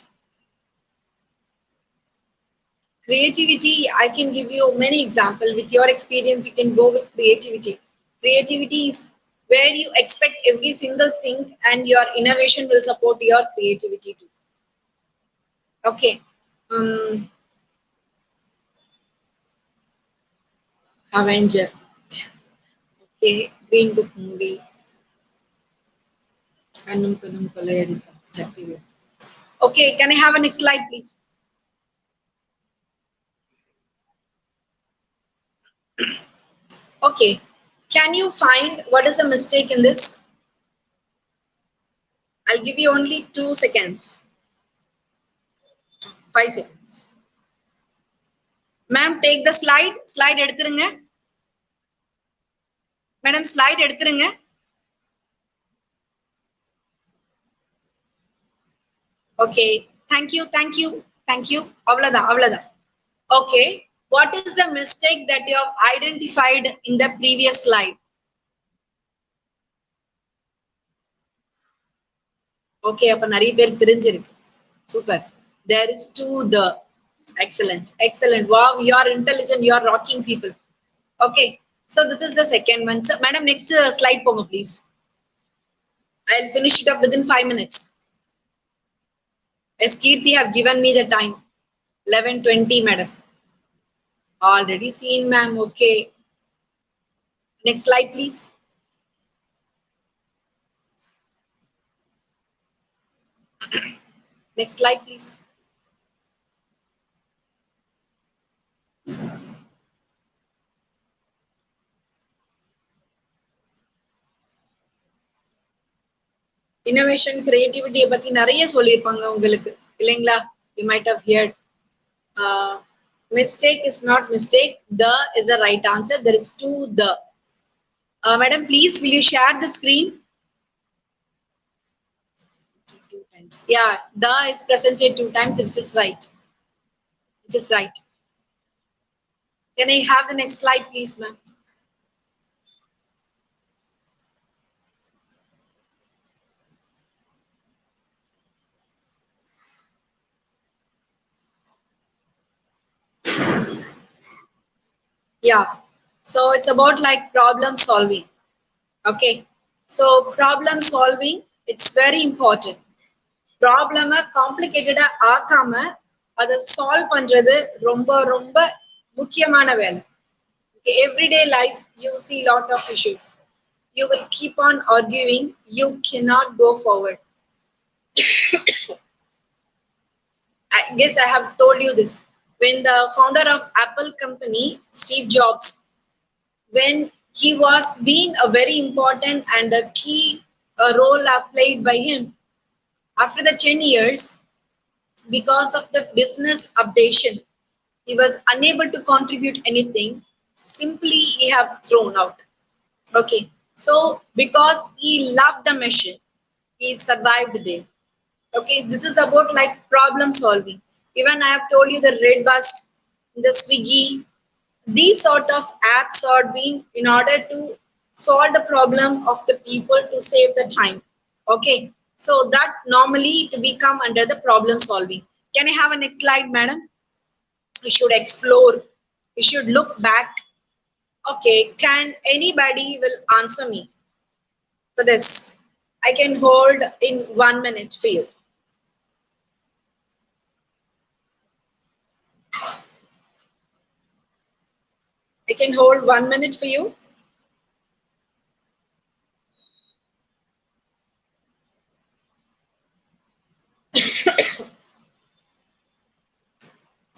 Creativity, I can give you many examples. With your experience, you can go with creativity. Creativity is where you expect every single thing and your innovation will support your creativity too. Okay. Avenger. Okay, Green Book movie. Okay, can I have a next slide please? Okay, can you find what is the mistake in this? I'll give you only 2 seconds. 5 seconds. Ma'am, take the slide. Slide எடுத்துருங்க. Madam, slide எடுத்துருங்க. Okay, thank you. அவ்வளவுதான். Okay, what is the mistake that you have identified in the previous slide? Okay, அப்ப நிறைய பேர் தெரிஞ்சிருக்கு. Super. There is two the. Excellent. Wow, you are intelligent. You are rocking people. Okay, so this is the second one. So, madam, next slide ponga please. I'll finish it up within 5 minutes. As Kirti have given me the time. 11:20, madam. Already seen, ma'am. Okay. Next slide, please. Next slide, please. Innovation, creativity பத்தி நிறைய சொல்லிருப்பாங்க உங்களுக்கு இல்லைங்களா? You might have heard. Mistake is not mistake. The is the right answer. There is two the. Madam, please, will you share the screen? Yeah, the is presented 2 times, which is right. Can I have the next slide, please, ma'am? Yeah, so it's about like problem solving. Okay, so problem solving, it's very important. Problem complicated ஆக்காம அதை solve பண்றது ரொம்ப முக்கியமான வேலை. Okay, everyday life you see lot of issues. You will keep on arguing, you cannot go forward. I guess I have told you this. When the founder of Apple company, Steve Jobs, when he was being a very important and a key role played by him, after the 10 years, because of the business updation, he was unable to contribute anything. Simply he have thrown out. Okay, so because he loved the mission, he survived there. Okay, this is about like problem solving. Even I have told you the Red Bus, the Swiggy, these sort of apps are being in order to solve the problem of the people to save the time. Okay, so that normally to become under the problem solving. Can I have a next slide, madam? We should explore. We should look back. Okay, can anybody will answer me for this? I can hold in 1 minute for you. I can hold 1 minute for you.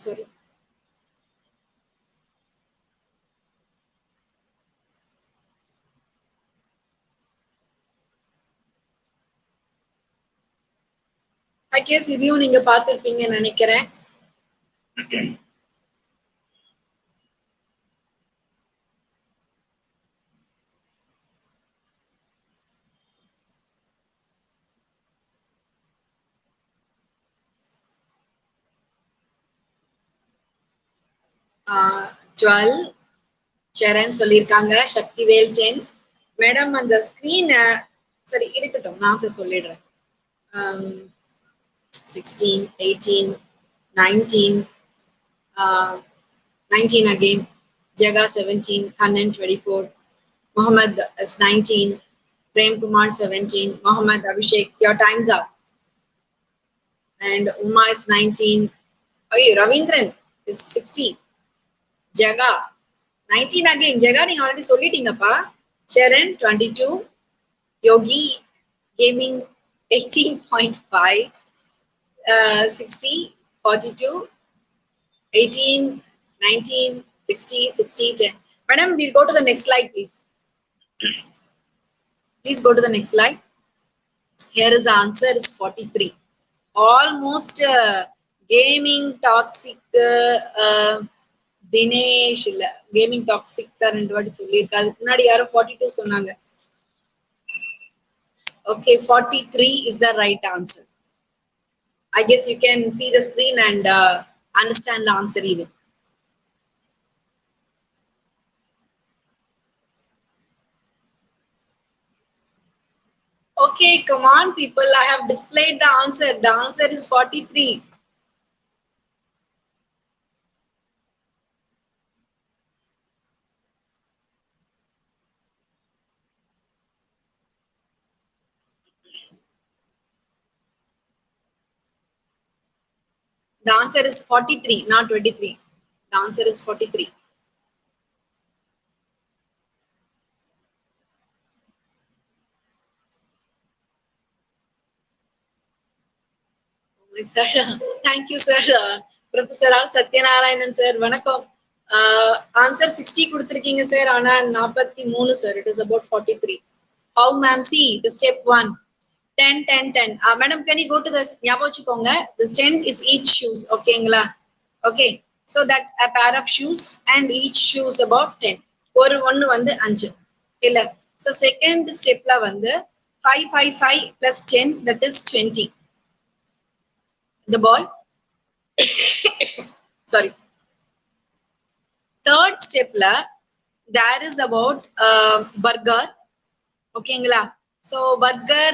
Sorry. I guess இதையும் நீங்க பார்த்திருப்பீங்கன்னு நினைக்கிறேன். Twelve சரண் சொல்லியிருக்காங்க, Sakthivel 10. Madam அந்த ஸ்கிரீனை சரி இருக்கட்டும், நான் சொல்லிடுறேன். 16, 18, 19, 19 again, Jaga 17, Kannan 24, Muhammad is 19, Prem Kumar 17, Muhammad Abhishek, your time's up. And Uma is 19. Oh, Ravindran is 60. Jaga 19 again. Jaga நீங்க already சொல்லிட்டீங்கப்பா. Charan 22. Yogi Gaming 18.5. 60, 42, 18, 19, 60, 60, 10. Madam, we'll go to the next slide, please. Please go to the next slide. Here is the answer is 43. Almost gaming toxic Dinesh இல்ல gaming toxic தான் 2 வாட்டி சொல்லியிருக்கா. அதுக்கு முன்னாடி யாரும் 42 சொன்னாங்க. Okay, 43 is the right answer. I guess you can see the screen and understand the answer even. Okay, come on people, I have displayed the answer. The answer is 43. The answer is 43, not 23. The answer is 43. Sir, thank you, sir. Professor R. Satyanarayanan, sir. Vanakkam. Answer 60 கொடுத்திருக்கீங்க sir. ஆனா 43 sir. It is about 43. How, ma'am? See the step 1. 10, 10, 10. Madam, can you go to the ஞாபகம் வச்சுக்கோங்க. This 10 is each shoes. ஓகேங்களா? Okay. So that a pair of shoes and each shoes about 10. ஒரு ஒன்னு வந்து 5. இல்ல. So second stepல வந்து 5, 5, 5 plus 10, that is 20. The boy. Sorry. Third stepல there is about burger. ஓகேங்களா? So burger,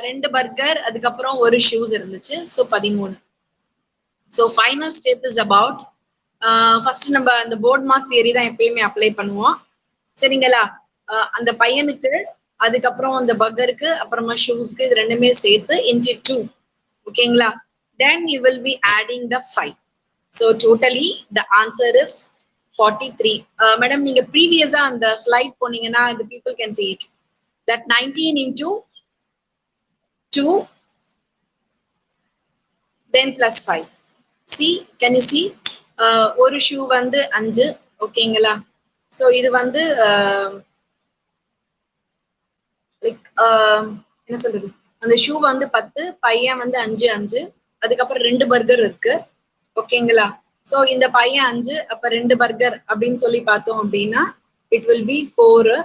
2 burger, அதுக்கப்புறம் ஒரு shoes இருந்துச்சு. So 13. So final step is about first நம்ம அந்த போர்ட் மாஸ் தியரி தான் எப்பயுமே அப்ளை பண்ணுவோம். சரிங்களா? அந்த பையனுக்கு அதுக்கப்புறம் அந்த பர்கருக்கு அப்புறமா ஷூஸ்க்கு இது ரெண்டுமே சேர்த்து into 2. ஓகேங்களா? Then you will be adding the 5. So totally the answer is 43. Madam, நீங்க previously அந்த slide போனீங்கன்னா the people can see it. That 19 into 2, then plus 5. See, can you see? ஒரு ஷூ வந்து 5. ஓகேங்களா? So இது வந்து லைக் என்ன சொல்றது, அந்த ஷூ வந்து 10, பையன் வந்து 5, 5, அதுக்கப்புறம் 2 பர்கர் இருக்கு. ஓகேங்களா? சோ இந்த பையன் 5, அப்ப 2 பர்கர் அப்படின்னு சொல்லி பார்த்தோம் அப்படின்னா it will be 4.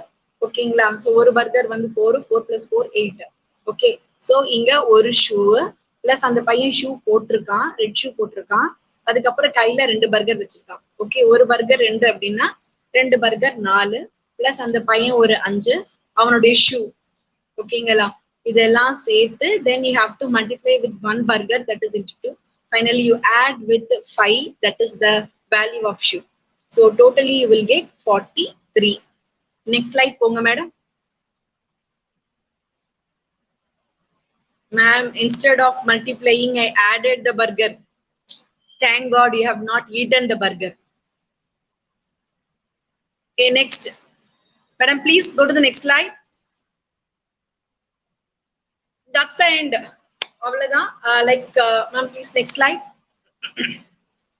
ஓகேங்களா? சோ ஒரு பர்கர் வந்து 4, 4 plus 4 8. ஓகே. சோ இங்க ஒரு ஷூ பிளஸ் அந்த பையன் ஷூ போட்டிருக்கான், ரெட் ஷூ போட்டிருக்கான். அதுக்கப்புறம் கையில 2 பர்கர் வச்சிருக்கான். ஓகே, ஒரு பர்கர் 2 அப்படின்னா 2 பர்கர் 4 பிளஸ் அந்த பையன் ஒரு 5, அவனுடைய ஷூ. ஓகேங்களா, இதெல்லாம் சேர்த்து then you have to multiply with 1 burger, that is into 2. Finally you add with 5, that is the value of shoe. So totally you will get 43. Next slide ponga madam. Ma'am, instead of multiplying I added the burger. Thank God you have not eaten the burger. Okay, next madam, please go to the next slide. That's the end. அவ்வளவுதான். Like ma'am, please next slide.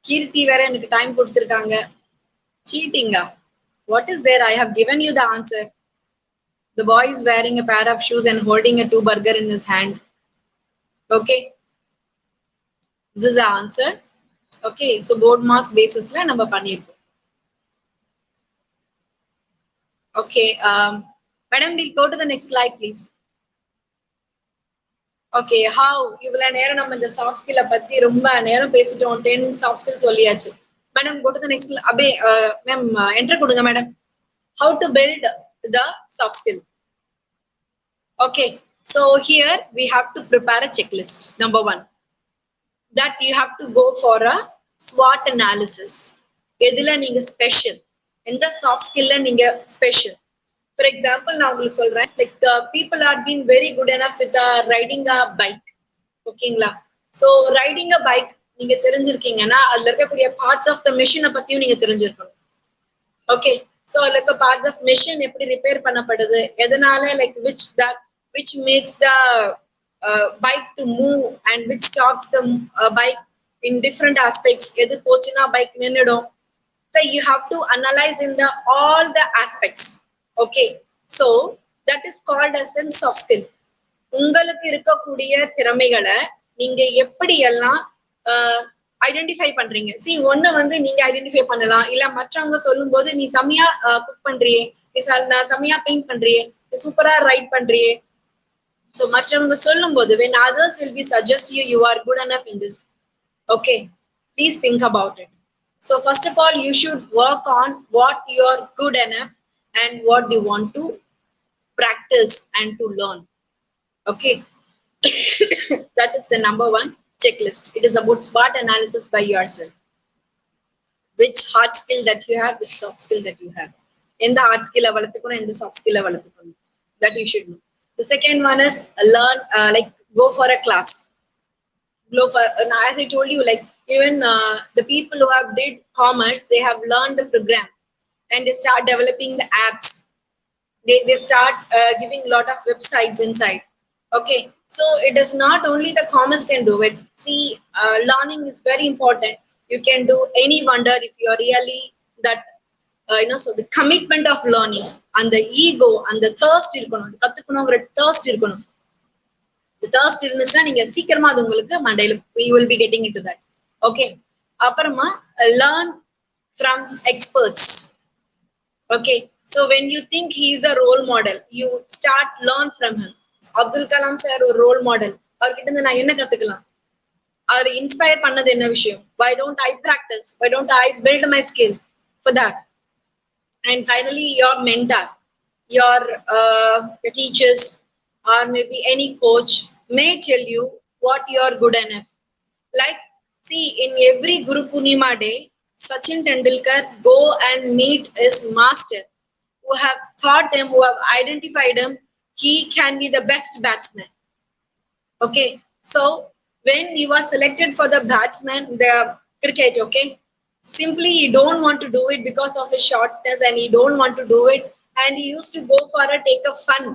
கீர்த்தி வேற எனக்கு time கொடுத்திருக்காங்க. Cheating. What is there? I have given you the answer. The boy is wearing a pair of shoes and holding a 2 burger in his hand. Okay, this is the answer. Okay, so board mass basis la நம்ம பண்ணிருக்கோம். Okay, madam, we'll go to the next slide please. Okay, how இவ்வளவு நேரம் நம்ம இந்த soft ஸ்கில்ல பத்தி ரொம்ப நேரம் பேசிட்டோம். 10 சாஃப்ட் ஸ்கில் சொல்லியாச்சு. Madam, go to the next. அபே மேம் என்டர் கொடுங்க madam. How to build the soft skill. Okay, so here we have to prepare a checklist. Number 1, that you have to go for a SWOT analysis. எதுல நீங்க special, எந்த soft ஸ்கில்ல நீங்க special. For example, நான் உங்களுக்கு சொல்றேன், like the people are been very good enough with riding a bike. ஓகேங்களா, so riding a bike நீங்க தெரிஞ்சிருக்கீங்கன்னா அதுல இருக்கக்கூடிய parts of the machine பத்தியும் நீங்க தெரிஞ்சிருக்கணும். Okay, so அதுல இருக்க parts of machine எப்படி ரிப்பேர் பண்ணப்படுது, எதனால, like which makes the bike to move and which stops the bike in different aspects. எது போச்சுன்னா bike நின்னுடும். So you have to analyze in the all the aspects. Okay, so that is called as a soft skill. உங்களுக்கு இருக்கக்கூடிய திறமைகளை நீங்க எப்படி எல்லாம் identify பண்றீங்க. See, ஒண்ணு வந்து நீங்க ஐடென்டிஃபை பண்ணலாம், இல்ல மற்றவங்க சொல்லும் போது நீ செமையா குக் பண்றியே, நீ செமையா பெயிண்ட் பண்றியே, நீ சூப்பரா ரைட் பண்றியே. So மற்றவங்க சொல்லும் போது when others will be suggest you are good enough in this. Okay, please think about it. So first of all, you should work on what you are good enough and what you want to practice and to learn. Okay, that is the number 1 checklist. It is about SWOT analysis by yourself. Which hard skill that you have, which soft skill that you have. In the hard skill avalathukonum, in the soft skill avalathukonum, that you should know. The second one is learn, like go for a class. Go for, as I told you, like even the people who have did commerce, they have learned the program and they start developing the apps. They start giving a lot of websites inside. Okay, so it is not only the commerce can do it. See, learning is very important. You can do any wonder if you are really that so the commitment of learning and the ego and the thirst irukonu, kathukonungra thirst irukonu. The thirst irundhuchna neenga seekirama adu ungalku mandayila you will be getting into that. Okay, apparama learn from experts. Okay, so when you think he is a role model, you start learn from him. Abdul Kalam sir ஒரு role model, அவர்கிட்ட இருந்து நான் என்ன கத்துக்கலாம், அவர் inspire பண்ணது என்ன விஷயம், why don't I practice, why don't I build my skill for that. And finally, your mentor, your teachers or maybe any coach may tell you what you are good enough. Like, see, in every Guru Purnima day, Sachin Tendulkar go and meet his master who have taught him, who have identified him, he can be the best batsman. Okay, so when he was selected for the batsman, the cricket, okay, simply he don't want to do it because of his shortness and he don't want to do it, and he used to go for a take of fun.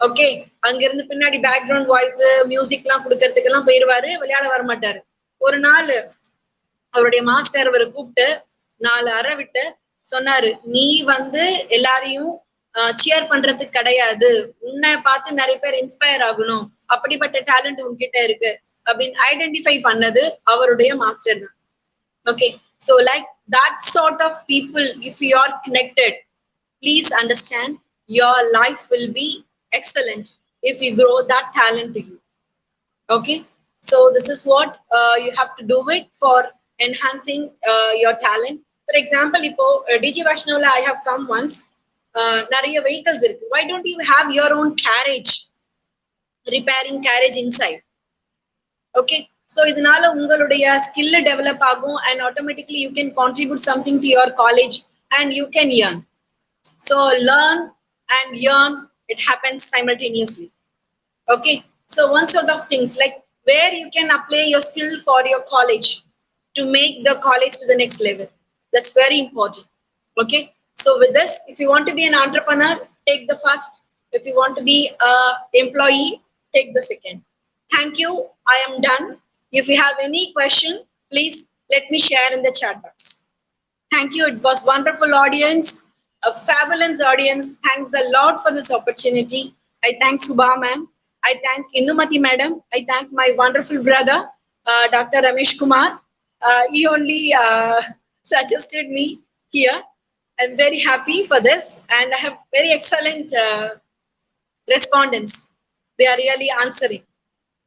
Okay, அங்க இருந்து பின்னாடி background voice மியூசிக்லாம் கொடுக்கறதுக்கெல்லாம் போயிருவாரு, விளையாட வர மாட்டாரு. ஒரு நாள் அவருடைய மாஸ்டர் அவரை கூப்பிட்டு 4 அறை விட்டு சொன்னாரு, நீ வந்து எல்லாரையும் சியர் பண்றதுக்கு கிடையாது, உன்னை பார்த்து நிறைய பேர் இன்ஸ்பயர் ஆகணும், அப்படிப்பட்ட டேலண்ட் உன்கிட்ட இருக்கு அப்படின்னு ஐடென்டிஃபை பண்ணது அவருடைய மாஸ்டர் தான். Okay, so like that sort of people, if you are connected, please understand your life will be excellent if you grow that talent to you. Okay, so this is what you have to do it for enhancing your talent. For example, இப்போ DG Vaishnav I have come once. நிறைய vehicles இருக்கு. Why don't you have your own carriage, repairing carriage inside? Okay, so இதனால உங்களுடைய skill develop ஆகும் and automatically you can contribute something to your college and you can earn. So learn and earn, it happens simultaneously. Okay, so one sort of things like where you can apply your skill for your college to make the college to the next level. That's very important. Okay, so with this, if you want to be an entrepreneur, take the first. If you want to be a employee, take the second. Thank you, I am done. If you have any question, please let me share in the chat box. Thank you. It was wonderful audience, a fabulous audience. Thanks a lot for this opportunity. I thank Subha ma'am. I thank Indumati madam. I thank my wonderful brother, Dr. Ramesh Kumar. He only suggested me here. I'm very happy for this, and I have very excellent respondents. They are really answering.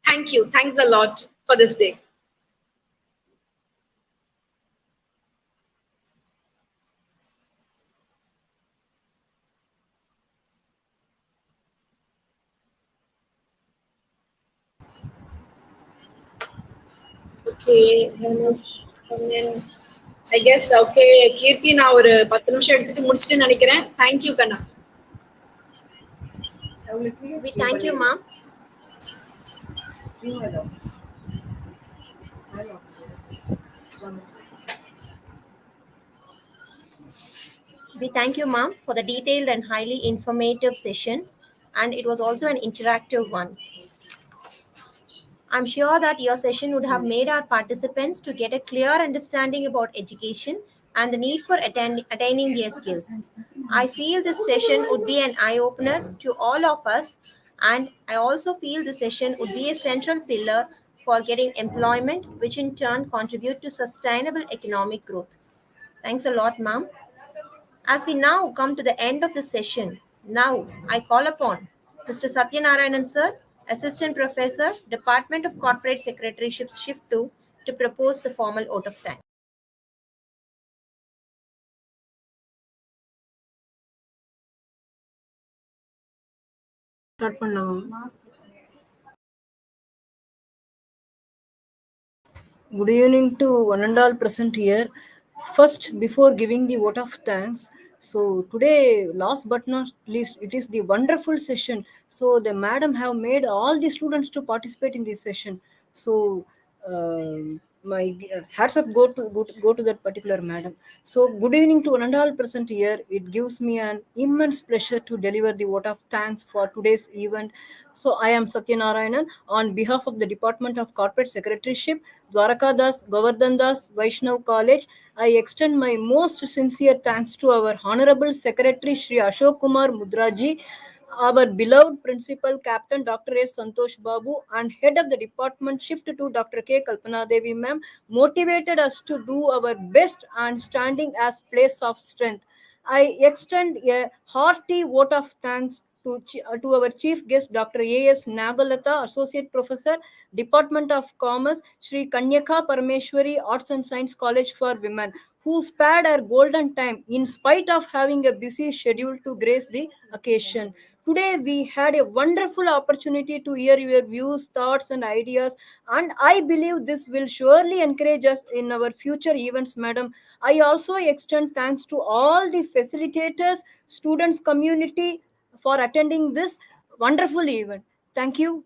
Thank you. Thanks a lot for this day. Okay, and then I guess okay, Kirti நான் ஒரு 10 நிமிஷம் எடுத்துட்டு முடிச்சிட்டு நினைக்கிறேன். Thank you Kanna. We thank you, ma'am. We thank you, ma'am, for the detailed and highly informative session, and it was also an interactive one. I'm sure that your session would have made our participants to get a clear understanding about education and the need for attaining their skills. I feel this session would be an eye-opener to all of us, and I also feel the session would be a central pillar for getting employment, which in turn contribute to sustainable economic growth. Thanks a lot, ma'am. As we now come to the end of the session, now I call upon Mr. Satyanarayanan sir, Assistant Professor, Department of Corporate Secretaryship Shift 2, to propose the formal vote of thanks. Start பண்ணலாம். Good evening to one and all present here. First, before giving the vote of thanks, so today, last but not least, it is the wonderful session. So the madam have made all the students to participate in this session. So my hats up go to that particular madam. So good evening to one and all present here. It gives me an immense pleasure to deliver the vote of thanks for today's event. So I am Satyanarayanan on behalf of the Department of Corporate Secretaryship, Dwaraka Das, Govardhan Das, Vaishnav College. I extend my most sincere thanks to our Honorable Secretary Shri Ashok Kumar Mudraji, our beloved Principal Captain Dr. S. Santosh Babu, and Head of the Department Shift to Dr. K. Kalpana Devi Ma'am, motivated us to do our best and standing as place of strength. I extend a hearty vote of thanks to our chief guest, Dr. A.S. Nagalata, Associate Professor, Department of Commerce, Sri Kanyaka Parameshwari Arts and Science College for Women, who spared her golden time in spite of having a busy schedule to grace the occasion. Today, we had a wonderful opportunity to hear your views, thoughts, and ideas, and I believe this will surely encourage us in our future events, madam. I also extend thanks to all the facilitators, students, community for attending this wonderful event. Thank you.